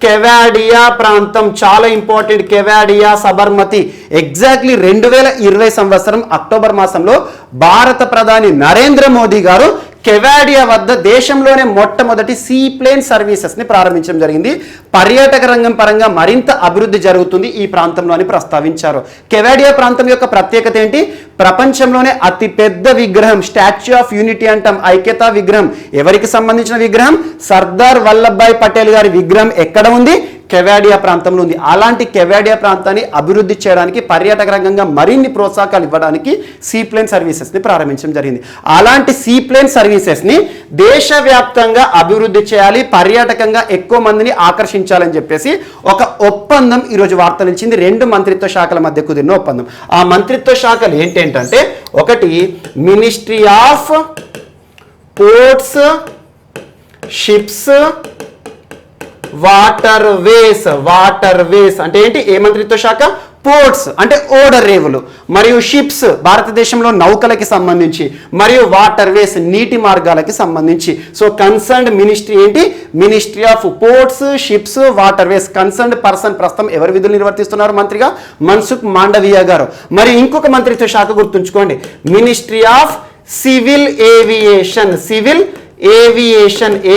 కెవాడియా ప్రాంతం చాలా ఇంపార్టెంట్. కెవాడియా, సబర్మతి. ఎగ్జాక్ట్లీ 2020 సంవత్సరం అక్టోబర్ మాసంలో భారత ప్రధాని నరేంద్ర మోదీ గారు కెవాడియా వద్ద దేశంలోనే మొట్టమొదటి సీ ప్లేన్ సర్వీసెస్ని ప్రారంభించడం జరిగింది. పర్యాటక రంగం పరంగా మరింత అభివృద్ధి జరుగుతుంది ఈ ప్రాంతంలో అని ప్రస్తావించారు. కెవాడియా ప్రాంతం యొక్క ప్రత్యేకత ఏంటి? ప్రపంచంలోనే అతి పెద్ద విగ్రహం, స్టాచ్యూ ఆఫ్ యూనిటీ అంటాం, ఐక్యతా విగ్రహం. ఎవరికి సంబంధించిన విగ్రహం? సర్దార్ వల్లభాయ్ పటేల్ గారి విగ్రహం ఎక్కడ ఉంది? కెవాడియా ప్రాంతంలో ఉంది. అలాంటి కెవాడియా ప్రాంతాన్ని అభివృద్ధి చేయడానికి, పర్యాటక రంగంగా మరిన్ని ప్రోత్సాహకాలు ఇవ్వడానికి సీ ప్లేన్ సర్వీసెస్ని ప్రారంభించడం జరిగింది. అలాంటి సీ ప్లేన్ సర్వీసెస్ని దేశవ్యాప్తంగా అభివృద్ధి చేయాలి, పర్యాటకంగా ఎక్కువ మందిని ఆకర్షించాలని చెప్పేసి ఒక ఒప్పందం ఈరోజు వార్తలు ఇచ్చింది. 2 మంత్రిత్వ శాఖల మధ్య కుదిరిన ఒప్పందం. ఆ మంత్రిత్వ శాఖలు ఏంటంటే, ఒకటి ministry of ports, ships, water ways అంటే ఏంటి? ఏ మంత్రిత్వ శాఖ? పోర్ట్స్ అంటే ఓడరేవులు, మరియు షిప్స్ భారతదేశంలో నౌకలకి సంబంధించి, మరియు వాటర్ వేస్ నీటి మార్గాలకి సంబంధించి. సో కన్సర్న్డ్ మినిస్ట్రీ ఏంటి? Ministry of ports, ships, water ways. Concerned person ప్రస్తుతం ఎవరు విధులు నిర్వర్తిస్తున్నారు మంత్రిగా? మన్సుఖ్ మాండవీయ గారు. మరి ఇంకొక మంత్రిత్వ శాఖ గుర్తుంచుకోండి, ministry of civil aviation.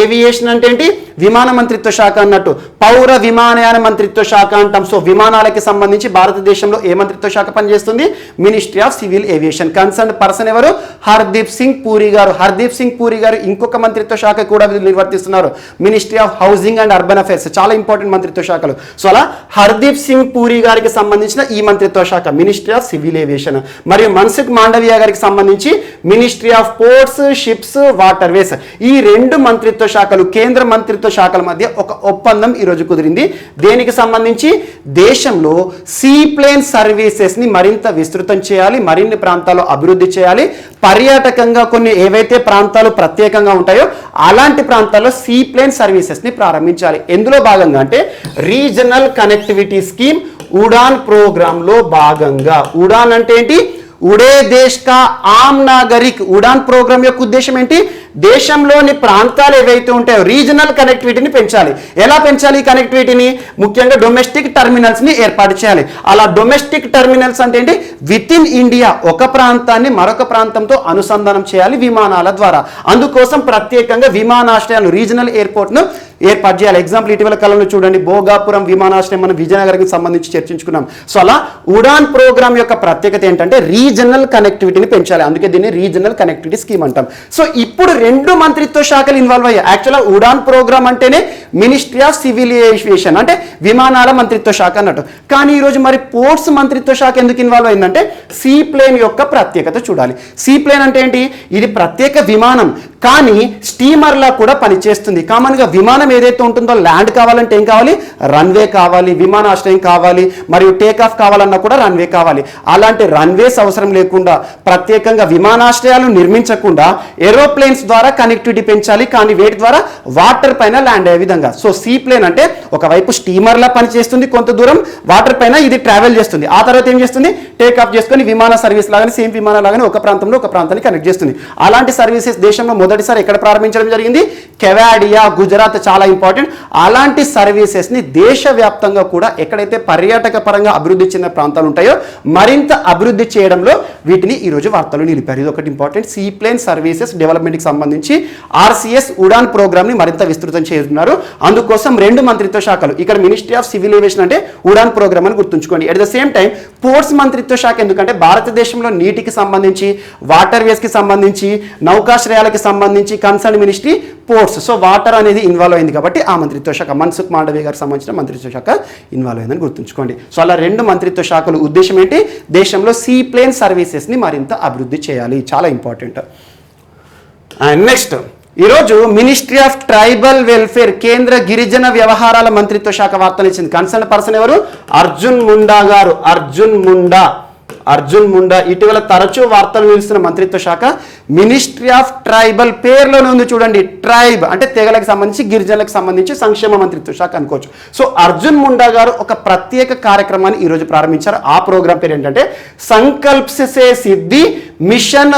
Aviation అంటే ఏంటి? విమాన మంత్రిత్వ శాఖ అన్నట్టు. పౌర విమానయాన మంత్రిత్వ శాఖ అంటాం. సో విమానాలకి సంబంధించి భారతదేశంలో ఏ మంత్రిత్వ శాఖ పనిచేస్తుంది? Ministry of civil aviation. Concern person ఎవరు? హర్దీప్ సింగ్ పూరి గారు. హర్దీప్ సింగ్ పూరి గారు ఇంకొక మంత్రిత్వ శాఖ కూడా నిర్వర్తిస్తున్నారు, ministry of housing and urban affairs. చాలా ఇంపార్టెంట్ మంత్రిత్వ శాఖలు. సో అలా హర్దీప్ సింగ్ పూరి గారికి సంబంధించిన ఈ మంత్రిత్వ శాఖ మినిస్ట్రీ ఆఫ్ సివిల్ ఏవియేషన్. మరియు మన్సుఖ్ మాండవీయ గారికి సంబంధించి ministry of ports, ships, water ways. ఈ 2 మంత్రిత్వ శాఖలు, కేంద్ర మంత్రిత్వ శాఖల మధ్య ఒక ఒప్పందం ఈరోజు కుదిరింది. దేనికి సంబంధించి? దేశంలో సీ ప్లేన్ సర్వీసెస్ ని మరింత విస్తృతం చేయాలి, మరిన్ని ప్రాంతాల్లో అభివృద్ధి చేయాలి, పర్యాటకంగా కొన్ని ఏవైతే ప్రాంతాలు ప్రత్యేకంగా ఉంటాయో అలాంటి ప్రాంతాల్లో సీ ప్లేన్ సర్వీసెస్ ని ప్రారంభించాలి. ఎందులో భాగంగా అంటే regional connectivity scheme Udan programme లో భాగంగా. ఉడాన్ అంటే ఏంటి? ఉడే దేశ్ కా ఆమ్ నాగరిక్. ఉడాన్ ప్రోగ్రామ్ యొక్క ఉద్దేశం ఏంటి? దేశంలోని ప్రాంతాలు ఏవైతే ఉంటాయో రీజనల్ కనెక్టివిటీని పెంచాలి. ఎలా పెంచాలి కనెక్టివిటీని? ముఖ్యంగా డొమెస్టిక్ టర్మినల్స్ ని ఏర్పాటు చేయాలి. అలా డొమెస్టిక్ టర్మినల్స్ అంటే ఏంటి? విత్ ఇన్ ఇండియా ఒక ప్రాంతాన్ని మరొక ప్రాంతంతో అనుసంధానం చేయాలి విమానాల ద్వారా. అందుకోసం ప్రత్యేకంగా విమానాశ్రయాలు, రీజనల్ ఎయిర్పోర్ట్ ను ఏర్పాటు చేయాలి. ఎగ్జాంపుల్ ఇటీవల కాలంలో చూడండి, భోగాపురం విమానాశ్రయం మనం విజయనగరానికి సంబంధించి చర్చించుకున్నాం. సో అలా ఉడాన్ ప్రోగ్రామ్ యొక్క ప్రత్యేకత ఏంటంటే రీజనల్ కనెక్టివిటీని పెంచాలి. అందుకే దీన్ని రీజనల్ కనెక్టివిటీ స్కీమ్ అంటాం. సో ఇప్పుడు 2 మంత్రిత్వ శాఖలు ఇన్వాల్వ్ అయ్యాయి. యాక్చువల్గా ఉడాన్ ప్రోగ్రామ్ అంటేనే మినిస్ట్రీ ఆఫ్ సివిల్ ఏవియేషన్, అంటే విమానాల మంత్రిత్వ శాఖ అన్నట్టు. కానీ ఈరోజు మరి పోర్ట్స్ మంత్రిత్వ శాఖ ఎందుకు ఇన్వాల్వ్ అయిందంటే సీ ప్లేన్ యొక్క ప్రత్యేకత చూడాలి. సీ ప్లేన్ అంటే ఏంటి? ఇది ప్రత్యేక విమానం, కానీ స్టీమర్లా కూడా పనిచేస్తుంది. కామన్గా విమానం ఏదైతే ఉంటుందో ల్యాండ్ కావాలంటే ఏం కావాలి? రన్వే కావాలి, విమానాశ్రయం కావాలి, మరియు టేక్ ఆఫ్ కావాలన్నా కూడా రన్వే కావాలి. అలాంటి రన్వేస్ అవసరం లేకుండా ప్రత్యేకంగా విమానాశ్రయాలు నిర్మించకుండా ఏరోప్లేన్స్ ద్వారా కనెక్టివిటీ పెంచాలి, కానీ వేటి ద్వారా? వాటర్ పైన ల్యాండ్ అయ్యే విధంగా. సో సీ ప్లేన్ అంటే ఒకవైపు స్టీమర్లా పనిచేస్తుంది, కొంత దూరం వాటర్ పైన ఇది ట్రావెల్ చేస్తుంది, ఆ తర్వాత ఏం చేస్తుంది? టేక్ ఆఫ్ చేసుకొని విమాన సర్వీస్ లాగానే, సేమ్ విమానం లాగానే ఒక ప్రాంతంలో ఒక ప్రాంతాన్ని కనెక్ట్ చేస్తుంది. అలాంటి సర్వీసెస్ దేశంలో మొదటిసారి ఎక్కడ ప్రారంభించడం జరిగింది? కెవాడియా, గుజరాత్, చాలా ఇంపార్టెంట్. అలాంటి సర్వీసెస్ని దేశవ్యాప్తంగా కూడా ఎక్కడైతే పర్యాటక పరంగా అభివృద్ధి చెందిన ప్రాంతాలు ఉంటాయో మరింత అభివృద్ధి చేయడంలో వీటిని ఈరోజు వార్తలు నిలిపారు. ఇది ఒకటి ఇంపార్టెంట్. సీ ప్లేన్ సర్వీసెస్ డెవలప్మెంట్కి సంబంధించి ఆర్సీఎస్ ఉడాన్ ప్రోగ్రామ్ని మరింత విస్తృతం చేస్తున్నారు. అందుకోసం 2 మంత్రిత్వ శాఖలు, ఇక్కడ మినిస్ట్రీ ఆఫ్ సివిల్ ఏవియేషన్ అంటే ఉడాన్ ప్రోగ్రామ్ అని గుర్తుంచుకోండి. At the same time ports మంత్రిత్వ శాఖ, ఎందుకంటే భారతదేశంలో నీటికి సంబంధించి, వాటర్ వేస్కి సంబంధించి, నౌకాశ్రయాలకి సంబంధించి concern ministry ports. So water అనేది ఇన్వాల్వ్ అయింది కాబట్టి ఆ మంత్రిత్వ శాఖ, మన్సుఖ్ మాండవీయ గారికి సంబంధించిన మంత్రిత్వ శాఖ ఇన్వాల్వ్ అయిందని గుర్తుంచుకోండి. సో అలా 2 మంత్రిత్వ శాఖలు ఉద్దేశం ఏంటి? దేశంలో సీ ప్లేన్ సర్వీసెస్ని మరింత అభివృద్ధి చేయాలి. చాలా ఇంపార్టెంట్. అండ్ నెక్స్ట్, ఈరోజు మినిస్ట్రీ ఆఫ్ ట్రైబల్ వెల్ఫేర్, కేంద్ర గిరిజన వ్యవహారాల మంత్రిత్వ శాఖ వార్తలు ఇచ్చింది. కన్సర్న్ పర్సన్ ఎవరు? అర్జున్ ముండా గారు. అర్జున్ ముండా ఇటీవల తరచూ వార్తలు నిలుస్తున్న మంత్రిత్వ శాఖ మినిస్ట్రీ ఆఫ్ ట్రైబల్, పేర్లోనే ఉంది చూడండి, ట్రైబ్ అంటే తెగలకు సంబంధించి, గిరిజనులకు సంబంధించి సంక్షేమ మంత్రిత్వ శాఖ అనుకోవచ్చు. సో అర్జున్ ముండా గారు ఒక ప్రత్యేక కార్యక్రమాన్ని ఈరోజు ప్రారంభించారు. ఆ ప్రోగ్రాం పేరు ఏంటంటే సంకల్ప్ సే సిద్ధి మిషన్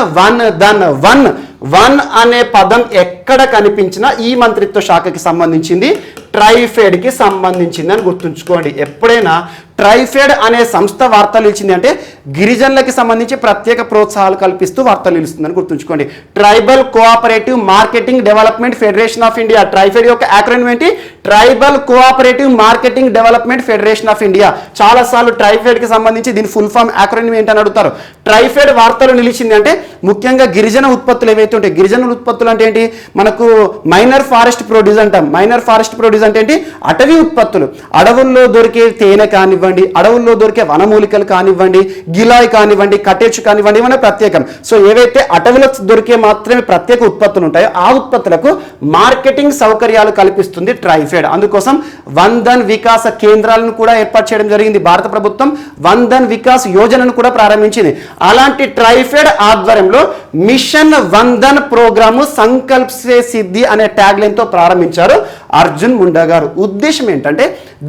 వన్ అనే పదం ఎక్కడ కనిపించినా ఈ మంత్రిత్వ శాఖకి సంబంధించింది, ట్రైఫెడ్కి సంబంధించింది అని గుర్తుంచుకోండి. ఎప్పుడైనా ట్రైఫెడ్ అనే సంస్థ వార్తలు ఇచ్చింది అంటే గిరిజనులకి సంబంధించి ప్రత్యేక ప్రోత్సాహాలు కల్పిస్తూ వార్తలు ఇస్తుందని గుర్తుంచుకోండి. Tribal cooperative marketing development federation of India. TRIFED యొక్క యాక్రోనిమ్ ఏంటి? Tribal cooperative marketing development federation of India. చాలాసార్లు ట్రైఫెడ్కి సంబంధించి దీని ఫుల్ ఫామ్ యాక్రోనిమ్ ఏంటని అడుగుతారు. ట్రైఫెడ్ వార్తలు నిలిచింది అంటే ముఖ్యంగా గిరిజన ఉత్పత్తులు ఏవైతే ఉంటాయి, గిరిజన ఉత్పత్తులు అంటే ఏంటి? మనకు మైనర్ ఫారెస్ట్ ప్రొడ్యూస్ అంటాం. మైనర్ ఫారెస్ట్ ప్రొడ్యూస్ అంటే ఏంటి? అటవీ ఉత్పత్తులు. అడవుల్లో దొరికే తేనె కానివ్వండి, అడవుల్లో దొరికే వనమూలికలు కానివ్వండి, గిలాయ్ కానివ్వండి, కటేచు కానివ్వండి, ఇవన్నీ ప్రత్యేకం. సో ఏవైతే అటవీలో దొరికే మాత్రమే ప్రత్యేక ఉత్పత్తులు ఉంటాయో ఆ ఉత్పత్తులకు మార్కెటింగ్ సౌకర్యాలు కల్పిస్తుంది ట్రైఫెడ్. అందుకోసం వందన్ వికాస కేంద్రాలను కూడా ఏర్పాటు చేయడం జరిగింది. భారత ప్రభుత్వం వందన్ వికాస్ యోజనను కూడా ప్రారంభించింది. అలాంటి ట్రైఫెడ్ ఆధ్వర్యంలో మిషన్ వందన్ ప్రోగ్రాము సంకల్ప్ సే సిద్ధి అనే ట్యాగ్ లైన్ తో ప్రారంభించారు అర్జున్ ముండా గారు. ఉద్దేశం ఏంటంటే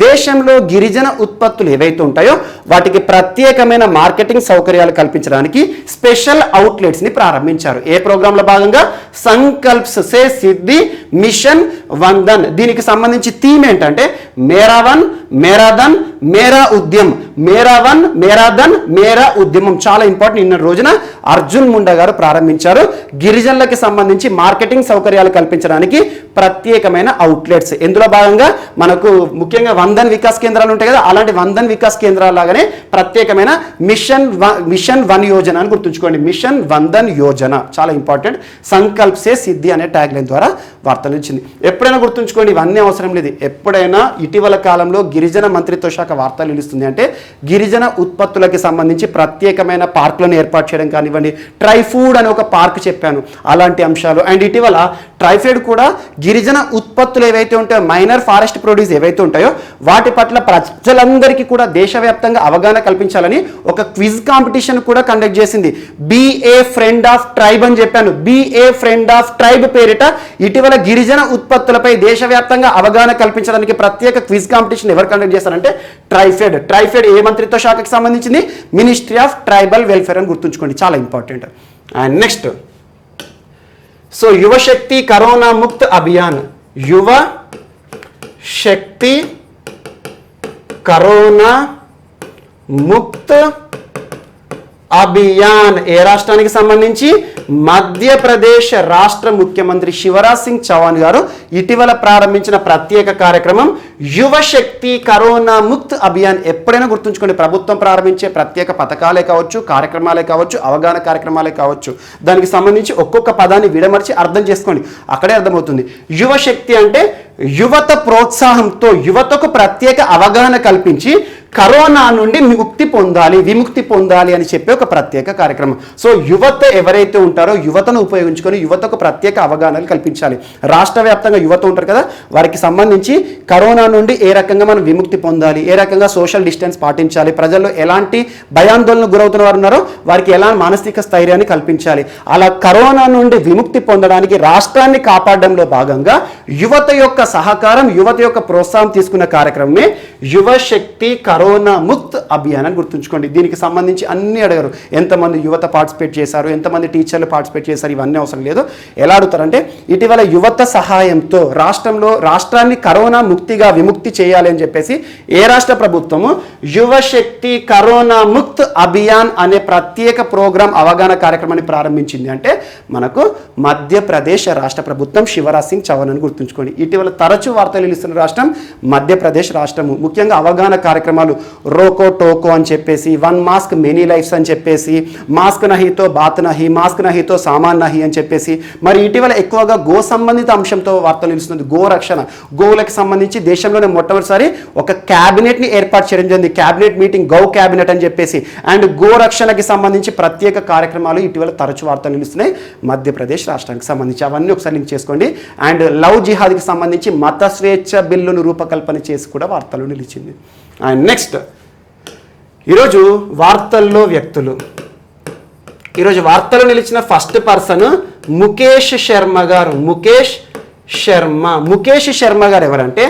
దేశంలో గిరిజన ఉత్పత్తులు ఏవైతే ఉంటాయో వాటికి ప్రత్యేకమైన మార్కెటింగ్ సౌకర్యాలు కల్పించడానికి స్పెషల్ అవుట్లెట్స్ ని ప్రారంభించారు. ఏ ప్రోగ్రాంలో భాగంగా? సంకల్ప్ సే సిద్ధి మిషన్ వందన్. దీనికి సంబంధించి థీమ్ ఏంటంటే మేరా వన్ మేరా ధన్ మేరా ఉద్యమం. మేరా వన్ మేరా ధన్ మేరా ఉద్యమం చాలా ఇంపార్టెంట్. నిన్న రోజున అర్జున్ ముండా గారు ప్రారంభించారు. గిరిజనులకి సంబంధించి మార్కెటింగ్ సౌకర్యాలు కల్పించడానికి ప్రత్యేకమైన అవుట్లెట్స్. ఇందులో భాగంగా మనకు ముఖ్యంగా వందన్ వికాస్ కేంద్రాలు ఉంటాయి కదా, అలాంటి వందన్ వికాస్ కేంద్రాల లాగానే ప్రత్యేకమైన మిషన్ వన్ యోజన అని గుర్తుంచుకోండి. మిషన్ వందన్ యోజన చాలా ఇంపార్టెంట్. సంకల్ప్ సే సిద్ధి అనే ట్యాగ్ లైన్ ద్వారా వార్తలు ఇచ్చింది. ఎప్పుడైనా గుర్తుంచుకోండి, ఇవన్నీ అవసరం లేదు. ఎప్పుడైనా ఇటీవల కాలంలో గిరిజన మంత్రిత్వ శాఖ వార్తలు నిలుస్తుంది అంటే గిరిజన ఉత్పత్తులకి సంబంధించి ప్రత్యేకమైన పార్కులను ఏర్పాటు చేయడం కానివ్వండి, ట్రైఫూడ్ అనే ఒక పార్క్ చెప్పాను, అలాంటి అంశాలు. అండ్ ఇటీవల ట్రైఫెడ్ కూడా గిరిజన ఉత్పత్తులు ఏవైతే ఉంటాయో, మైనర్ ఫారెస్ట్ ప్రొడ్యూస్ ఏవైతే ఉంటాయో వాటి పట్ల ప్రజలందరికీ కూడా దేశవ్యాప్తంగా అవగాహన కల్పించాలని ఒక క్విజ్ కాంపిటీషన్ కూడా కండక్ట్ చేసింది. Be a friend of tribe అని చెప్పాను. Be a friend of tribe పేరిట ఇటీవల గిరిజన ఉత్పత్తులపై దేశవ్యాప్తంగా అవగాహన కల్పించడానికి ప్రత్యేక క్విజ్ కాంపిటీషన్ ఎవరు కండక్ట్ చేస్తారంటే ట్రైఫెడ్. ట్రైఫెడ్ ఏ మంత్రిత్వ శాఖకి సంబంధించింది? మినిస్ట్రీ ఆఫ్ ట్రైబల్ వెల్ఫేర్ అని గుర్తుంచుకోండి, చాలా ఇంపార్టెంట్. అండ్ నెక్స్ట్, సో యువ శక్తి కరోనా ముక్త్ అభియాన్. యువ శక్తి కరోనా ముక్త్ అభియాన్ ఏ రాష్ట్రానికి సంబంధించి? మధ్యప్రదేశ్ రాష్ట్ర ముఖ్యమంత్రి శివరాజ్ సింగ్ చౌహాన్ గారు ఇటీవల ప్రారంభించిన ప్రత్యేక కార్యక్రమం యువశక్తి కరోనా ముక్త్ అభియాన్. ఎప్పుడైనా గుర్తుంచుకోండి, ప్రభుత్వం ప్రారంభించే ప్రత్యేక పథకాలే కావచ్చు, కార్యక్రమాలే కావచ్చు, అవగాహన కార్యక్రమాలే కావచ్చు, దానికి సంబంధించి ఒక్కొక్క పదాన్ని విడమర్చి అర్థం చేసుకోండి, అక్కడే అర్థమవుతుంది. యువశక్తి అంటే యువత ప్రోత్సాహంతో యువతకు ప్రత్యేక అవగాహన కల్పించి కరోనా నుండి విముక్తి పొందాలి అని చెప్పే ఒక ప్రత్యేక కార్యక్రమం. సో యువత ఎవరైతే ఉంటారో యువతను ఉపయోగించుకొని యువతకు ప్రత్యేక అవగాహనలు కల్పించాలి. రాష్ట్ర వ్యాప్తంగా యువత ఉంటారు కదా, వారికి సంబంధించి కరోనా నుండి ఏ రకంగా మనం విముక్తి పొందాలి, ఏ రకంగా సోషల్ డిస్టెన్స్ పాటించాలి, ప్రజల్లో ఎలాంటి భయాందోళనకు గురవుతున్న వారు ఉన్నారో వారికి ఎలా మానసిక స్థైర్యాన్ని కల్పించాలి, అలా కరోనా నుండి విముక్తి పొందడానికి రాష్ట్రాన్ని కాపాడడంలో భాగంగా యువత యొక్క సహకారం, యువత యొక్క ప్రోత్సాహం తీసుకున్న కార్యక్రమమే యువశక్తి కరోనా ముక్త్ అభియాన్ అని గుర్తుంచుకోండి. దీనికి సంబంధించి అన్ని అడగరు, ఎంతమంది యువత పార్టిసిపేట్ చేశారు, ఎంతమంది టీచర్లు పార్టిసిపేట్ చేశారు, ఇవన్నీ అవసరం లేదు. ఎలా అడుగుతారంటే ఇటీవల యువత సహాయంతో రాష్ట్రాన్ని కరోనా విముక్తి చేయాలి అని చెప్పేసి ఏ రాష్ట్ర ప్రభుత్వము యువశక్తి కరోనా ముక్త్ అభియాన్ అనే ప్రత్యేక ప్రోగ్రాం అవగాహన కార్యక్రమాన్ని ప్రారంభించింది అంటే మనకు మధ్యప్రదేశ్ రాష్ట్ర ప్రభుత్వం శివరాజ్ సింగ్ చౌహాన్ అని గుర్తుంచుకోండి. ఇటీవల తరచూ వార్తలు ఇస్తున్న రాష్ట్రం మధ్యప్రదేశ్ రాష్ట్రము. ముఖ్యంగా అవగాహన కార్యక్రమాలు రోకో టోకో అని చెప్పేసి, వన్ మాస్క్ మెనీ లైఫ్స్ అని చెప్పేసి, మాస్క్ నహితో బాత్ నహి, మాస్క్ నహితో సామాన్ నహి అని చెప్పేసి, మరి ఇటీవల ఎక్కువగా గో సంబంధిత అంశంతో వార్తలు నిలుస్తుంది. గో రక్షణ, గోవులకు సంబంధించి దేశంలోనే మొట్టమొదటిసారి ఒక క్యాబినెట్ని ఏర్పాటు చేయడం జరిగింది. క్యాబినెట్ మీటింగ్, గౌ క్యాబినెట్ అని చెప్పేసి. అండ్ గో రక్షణకి సంబంధించి ప్రత్యేక కార్యక్రమాలు ఇటీవల తరచు వార్తలు నిలుస్తున్నాయి మధ్యప్రదేశ్ రాష్ట్రానికి సంబంధించి. అవన్నీ ఒకసారి లింక్ చేసుకోండి. అండ్ లవ్ జిహాద్కి సంబంధించి మత స్వేచ్ఛ బిల్లును రూపకల్పన చేసి కూడా వార్తలు నిలిచింది. అండ్ నెక్స్ట్ ఈరోజు వార్తల్లో వ్యక్తులు. ఈరోజు వార్తలు నిలిచిన ఫస్ట్ పర్సన్ ముఖేష్ శర్మ గారు. ముఖేష్ శర్మ గారు ఎవరంటే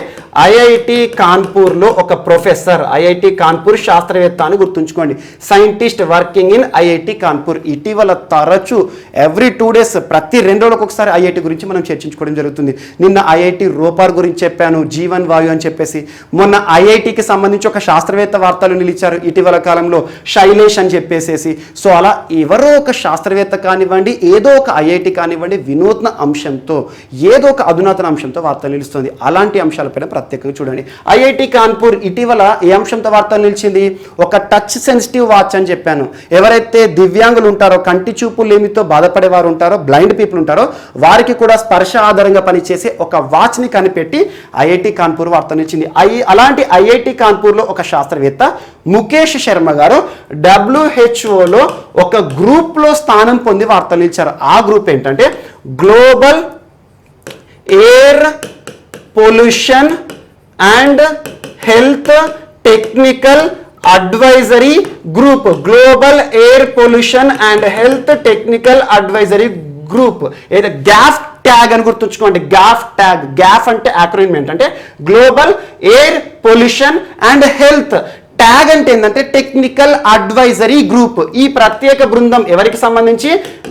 ఐఐటి కాన్పూర్లో ఒక ప్రొఫెసర్, ఐఐటి కాన్పూర్ శాస్త్రవేత్త అని గుర్తుంచుకోండి. Scientist working in IIT Kanpur. ఇటీవల తరచు ఎవ్రీ 2 days, ప్రతి 2 రోజులకు ఒకసారి ఐఐటి గురించి మనం చర్చించుకోవడం జరుగుతుంది. నిన్న ఐఐటి రోపార్ గురించి చెప్పాను, జీవన్ వాయు అని చెప్పేసి. మొన్న ఐఐటికి సంబంధించి ఒక శాస్త్రవేత్త వార్తలు నిలిచారు ఇటీవల కాలంలో, శైలేష్ అని చెప్పేసేసి. సో అలా ఎవరో ఒక శాస్త్రవేత్త కానివ్వండి, ఏదో ఒక ఐఐటి కానివ్వండి, వినూత్న అంశంతో, ఏదో ఒక అధునాతన అంశంతో వార్తలు నిలుస్తుంది. అలాంటి అంశాలపైన ప్రత్యేకంగా చూడండి. ఐఐటి కాన్పూర్ ఇటీవల ఏ అంశంతో వార్తలు నిలిచింది? ఒక టచ్ సెన్సిటివ్ వాచ్ అని చెప్పాను. ఎవరైతే దివ్యాంగులు ఉంటారో, కంటి చూపు లేమితో బాధపడేవారు ఉంటారో, బ్లైండ్ పీపుల్ ఉంటారో, వారికి కూడా స్పర్శ ఆధారంగా పనిచేసే ఒక వాచ్ని కనిపెట్టి ఐఐటి కాన్పూర్ వార్త నిలిచింది. అలాంటి ఐఐటి కాన్పూర్లో ఒక శాస్త్రవేత్త ముఖేష్ శర్మ గారు WHOలో ఒక గ్రూప్లో స్థానం పొంది వార్తలు నిలిచారు. ఆ గ్రూప్ ఏంటంటే global air pollution and health technical advisory group. Global air pollution and health technical advisory group. ఏదో గ్యాఫ్ ట్యాగ్ అని గుర్తుంచుకోండి. గ్యాఫ్ ట్యాగ్, గ్యాఫ్ అంటే యాక్రోనిమ్ ఏంటంటే global air pollution and health. Tag అంటే ఏంటంటే టెక్నికల్ అడ్వైజరీ గ్రూప్. ఈ ప్రత్యేక బృందం ఎవరికి సంబంధించి?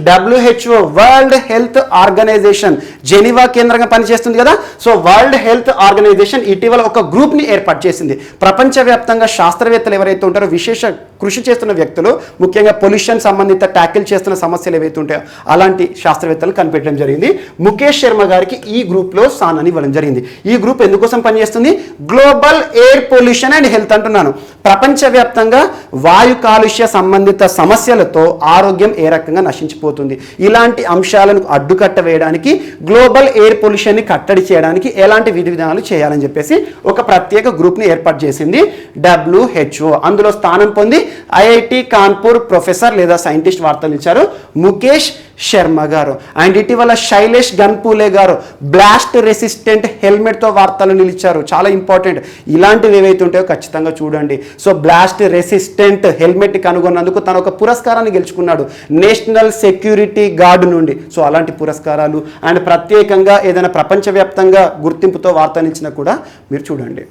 WHO, world health organisation, Geneva కేంద్రంగా పనిచేస్తుంది కదా. సో వరల్డ్ హెల్త్ ఆర్గనైజేషన్ ఇటీవల ఒక గ్రూప్ని ఏర్పాటు చేసింది. ప్రపంచవ్యాప్తంగా శాస్త్రవేత్తలు ఎవరైతే ఉంటారో, విశేష కృషి చేస్తున్న వ్యక్తులు, ముఖ్యంగా పొల్యూషన్ సంబంధిత ట్యాకిల్ చేస్తున్న సమస్యలు ఏవైతే ఉంటాయో అలాంటి శాస్త్రవేత్తలు కనిపెట్టడం జరిగింది. ముఖేష్ శర్మ గారికి ఈ గ్రూప్లో స్థానాన్ని ఇవ్వడం జరిగింది. ఈ గ్రూప్ ఎందుకోసం పనిచేస్తుంది? Global air pollution and health అంటున్నాను. ప్రపంచవ్యాప్తంగా వాయు కాలుష్య సంబంధిత సమస్యలతో ఆరోగ్యం ఏ రకంగా నశించిపోతుంది, ఇలాంటి అంశాలను అడ్డుకట్ట వేయడానికి, గ్లోబల్ ఎయిర్ పొల్యూషన్ని కట్టడి చేయడానికి ఎలాంటి విధి విధానాలు చేయాలని చెప్పేసి ఒక ప్రత్యేక గ్రూప్ని ఏర్పాటు చేసింది WHO. అందులో స్థానం పొంది ఐఐటి కాన్పూర్ ప్రొఫెసర్ లేదా సైంటిస్ట్ వార్తలు ఇచ్చారు ముఖేష్ శర్మ గారు. అండ్ ఇటీవల శైలేష్ గన్పూలే గారు బ్లాస్ట్ రెసిస్టెంట్ హెల్మెట్తో వార్తలు నిలిచారు. చాలా ఇంపార్టెంట్. ఇలాంటివి ఏవైతే ఉంటాయో ఖచ్చితంగా చూడండి. సో బ్లాస్ట్ రెసిస్టెంట్ హెల్మెట్ కనుగొన్నందుకు తను ఒక పురస్కారాన్ని గెలుచుకున్నాడు నేషనల్ సెక్యూరిటీ గార్డ్ నుండి. సో అలాంటి పురస్కారాలు అండ్ ప్రత్యేకంగా ఏదైనా ప్రపంచవ్యాప్తంగా గుర్తింపుతో వార్తలు ఇచ్చినా కూడా మీరు చూడండి.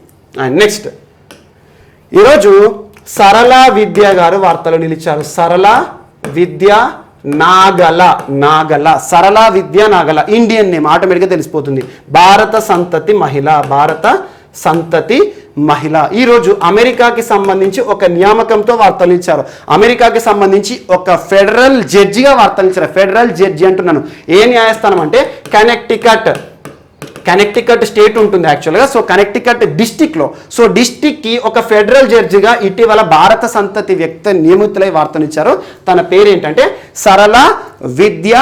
అండ్ నెక్స్ట్ ఈరోజు సరళ విద్య గారు వార్తలు నిలిచారు. సరళ విద్య నాగల, సరళ విద్య నాగల, ఇండియన్ నేమ్, ఆటోమేటిక్గా తెలిసిపోతుంది. భారత సంతతి మహిళ, భారత సంతతి మహిళ. ఈరోజు అమెరికాకి సంబంధించి ఒక నియామకంతో వార్తలు ఇచ్చారు. అమెరికాకి సంబంధించి ఒక ఫెడరల్ జడ్జిగా వార్తలు ఇచ్చారు. ఫెడరల్ జడ్జి అంటున్నాను, ఏ న్యాయస్థానం అంటే కనెక్టికట్ స్టేట్ ఉంటుంది యాక్చువల్గా. సో కనెక్టికట్ డిస్టిక్లో, సో డిస్టిక్కి ఒక ఫెడరల్ జడ్జిగా ఇటీవల భారత సంతతి వ్యక్తి నియమితులై వార్తనిచ్చారు. తన పేరు ఏంటంటే సరళ విద్యా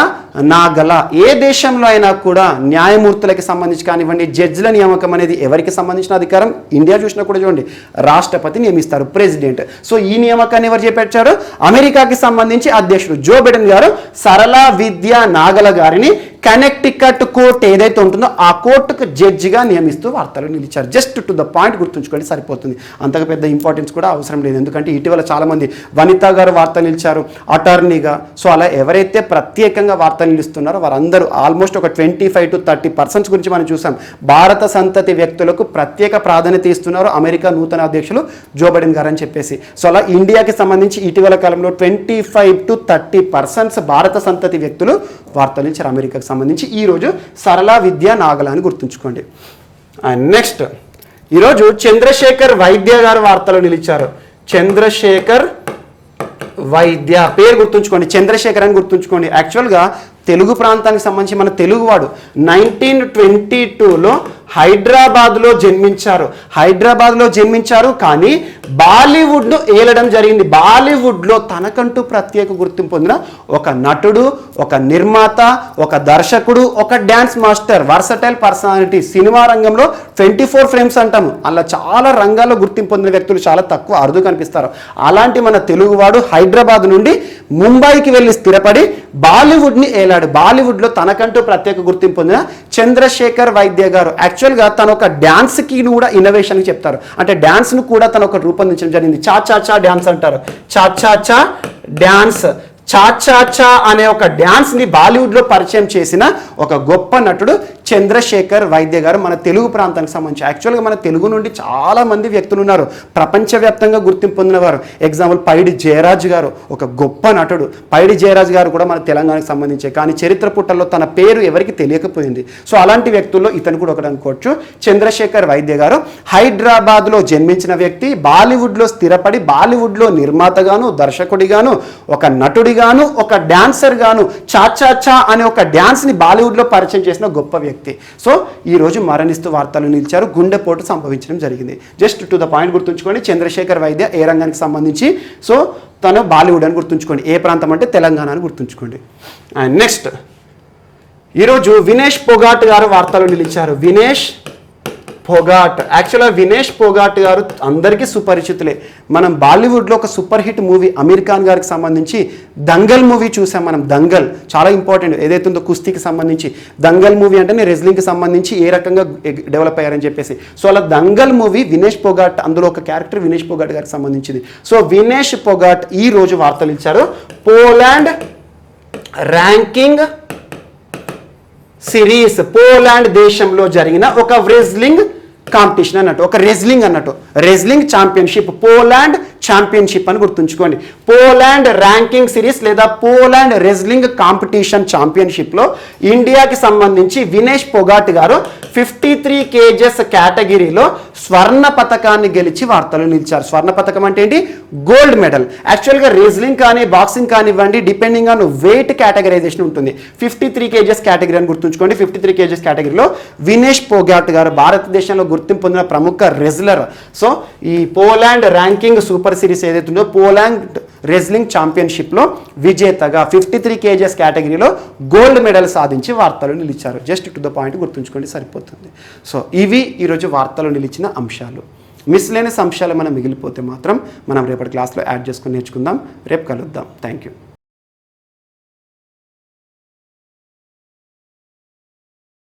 నాగల. ఏ దేశంలో అయినా కూడా న్యాయమూర్తులకి సంబంధించి కానివ్వండి, జడ్జిల నియామకం అనేది ఎవరికి సంబంధించిన అధికారం? ఇండియా చూసినా కూడా చూడండి, రాష్ట్రపతి నియమిస్తారు, ప్రెసిడెంట్. సో ఈ నియామకాన్ని ఎవరు చేపట్టారు? అమెరికాకి సంబంధించి అధ్యక్షుడు జో బైడెన్ గారు సరళ విద్యా నాగల గారిని కనెక్టికట్ కోర్ట్ ఏదైతే ఉంటుందో ఆ కోర్టుకు జడ్జిగా నియమిస్తూ వార్తలు నిలిచారు. జస్ట్ టు ద పాయింట్ గుర్తుంచుకోండి సరిపోతుంది, అంతగా పెద్ద ఇంపార్టెన్స్ కూడా అవసరం లేదు. ఎందుకంటే ఇటీవల చాలామంది వనిత గారు వార్తలు నిలిచారు అటార్నీగా. సో అలా ఎవరైతే ప్రత్యేకంగా వార్తలు నిలుస్తున్నారో వారందరూ ఆల్మోస్ట్ ఒక 25 to 30% గురించి మనం చూసాం. భారత సంతతి వ్యక్తులకు ప్రత్యేక ప్రాధాన్యత ఇస్తున్నారు అమెరికా నూతన అధ్యక్షులు జో బైడెన్ గారు అని చెప్పేసి. సో అలా ఇండియాకి సంబంధించి ఇటీవల కాలంలో 25 to 30% భారత సంతతి వ్యక్తులు వార్తలు ఇచ్చారు అమెరికాకి సంబంధించి. ఈరోజు సరళ విద్యా నాగల అని గుర్తుంచుకోండి. అండ్ నెక్స్ట్ ఈరోజు చంద్రశేఖర్ వైద్య గారు వార్తలు నిలిచారు. చంద్రశేఖర్ వైద్య పేరు గుర్తుంచుకోండి, చంద్రశేఖర్ అని గుర్తుంచుకోండి. యాక్చువల్గా తెలుగు ప్రాంతానికి సంబంధించి మన తెలుగువాడు 1922లో హైదరాబాద్లో జన్మించారు. కానీ బాలీవుడ్ను ఏలడం జరిగింది. బాలీవుడ్లో తనకంటూ ప్రత్యేక గుర్తింపు పొందిన ఒక నటుడు, ఒక నిర్మాత, ఒక దర్శకుడు, ఒక dance master, versatile personality. Cinema రంగంలో 24 ఫ్రేమ్స్ అంటాము, అలా చాలా రంగాల్లో గుర్తింపు పొందిన వ్యక్తులు చాలా తక్కువ, అరుదు కనిపిస్తారు. అలాంటి మన తెలుగువాడు హైదరాబాద్ నుండి ముంబైకి వెళ్ళి స్థిరపడి బాలీవుడ్ని ఏలాడు. బాలీవుడ్లో తనకంటూ ప్రత్యేక గుర్తింపు పొందిన చంద్రశేఖర్ వైద్య గారు. యాక్చువల్గా తను ఒక డ్యాన్స్కి కూడా ఇన్నోవేషన్ చెప్తారు, అంటే డ్యాన్స్ను కూడా తను ఒక రూపొందించడం జరిగింది. చా డ్యాన్స్ అంటారు, చా డ్యాన్స్. చా అనే ఒక డ్యాన్స్ని బాలీవుడ్లో పరిచయం చేసిన ఒక గొప్ప నటుడు చంద్రశేఖర్ వైద్య గారు మన తెలుగు ప్రాంతానికి సంబంధించి. యాక్చువల్గా మన తెలుగు నుండి చాలామంది వ్యక్తులు ఉన్నారు ప్రపంచవ్యాప్తంగా గుర్తింపు పొందినవారు. ఎగ్జాంపుల్ పైడి జయరాజ్ గారు ఒక గొప్ప నటుడు. పైడి జయరాజ్ గారు కూడా మన తెలంగాణకు సంబంధించే, కానీ చరిత్ర పుటల్లో తన పేరు ఎవరికి తెలియకపోయింది. సో అలాంటి వ్యక్తుల్లో ఇతను కూడా ఒకటి అనుకోవచ్చు. చంద్రశేఖర్ వైద్య గారు హైదరాబాద్లో జన్మించిన వ్యక్తి, బాలీవుడ్లో స్థిరపడి బాలీవుడ్లో నిర్మాతగాను, దర్శకుడిగాను, ఒక నటుడిగాను, ఒక డాన్సర్ గాను చా అనే ఒక డాన్స్ని బాలీవుడ్లో పరిచయం చేసిన గొప్ప వ్యక్తి. సో ఈ రోజు మరణిస్తూ వార్తలు నిలిచారు. గుండెపోటు సంభవించడం జరిగింది. జస్ట్ టు ద పాయింట్ గుర్తుంచుకోండి, చంద్రశేఖర్ వైద్య ఏ రంగానికి సంబంధించి? సో తను బాలీవుడ్ అని గుర్తుంచుకోండి. ఏ ప్రాంతం అంటే తెలంగాణ అని గుర్తుంచుకోండి. అండ్ నెక్స్ట్ ఈరోజు వినేష్ పొగాట్ గారు వార్తలు నిలిచారు. వినేష్ పొగాట్. యాక్చువల్గా వినేష్ పొగాట్ గారు అందరికీ సుపరిచితులే. మనం బాలీవుడ్లో ఒక super hit movie Aamir Khan గారికి సంబంధించి దంగల్ మూవీ చూసాం మనం. దంగల్ చాలా ఇంపార్టెంట్, ఏదైతే ఉందో కుస్తీకి సంబంధించి. దంగల్ మూవీ అంటే రెజ్లింగ్కి సంబంధించి ఏ రకంగా డెవలప్ అయ్యారని చెప్పేసి. సో అలా దంగల్ మూవీ వినేష్ పొగాట్, అందులో ఒక క్యారెక్టర్ వినేష్ పొగాట్ గారికి సంబంధించింది. సో వినేష్ పొగాట్ ఈ రోజు వార్తలు ఇచ్చారు. పోలాండ్ ర్యాంకింగ్ సిరీస్, పోలాండ్ దేశంలో జరిగిన ఒక రెజ్లింగ్ కాంపిటీషన్ అన్నట్టు, ఒక రెజ్లింగ్ ఛాంపియన్షిప్, పోలాండ్ ఛాంపియన్షిప్ అని గుర్తుంచుకోండి. పోలాండ్ ర్యాంకింగ్ సిరీస్ లేదా పోలాండ్ రెజ్లింగ్ కాంపిటీషన్ ఛాంపియన్షిప్లో ఇండియాకి సంబంధించి వినేష్ పొగాట్ గారు 53 kgs కేటగిరీలో స్వర్ణ పథకాన్ని గెలిచి వార్తలు నిలిచారు. స్వర్ణ పథకం అంటే ఏంటి? Gold medal. యాక్చువల్గా రెజ్లింగ్ కానీ బాక్సింగ్ కానివ్వండి, డిపెండింగ్ ఆన్ వెయిట్ కేటగరైజేషన్ ఉంటుంది. 53 kgs కేటగిరీ అని గుర్తుంచుకోండి. 53 kgs కేటగిరీలో వినేష్ పొగాట్ గారు భారతదేశంలో గుర్తింపు పొందిన ప్రముఖ రెజ్లర్. సో ఈ పోలాండ్ ర్యాంకింగ్ సూపర్ సిరీస్ ఏదైతే ఉందో పోలాండ్ రెజ్లింగ్ ఛాంపియన్షిప్లో విజేతగా 53 kgs కేటగిరీలో గోల్డ్ మెడల్ సాధించి వార్తలు నిలిచారు. జస్ట్ టు ద పాయింట్ గుర్తుంచుకోండి సరిపోతుంది. సో ఇవి ఈరోజు వార్తలు నిలిచిన అంశాలు. మిస్లేనియస్ అంశాలు మనం మిగిలిపోతే మాత్రం మనం రేపటి క్లాస్లో యాడ్ చేసుకుని నేర్చుకుందాం. రేపు కలుద్దాం. Thank you.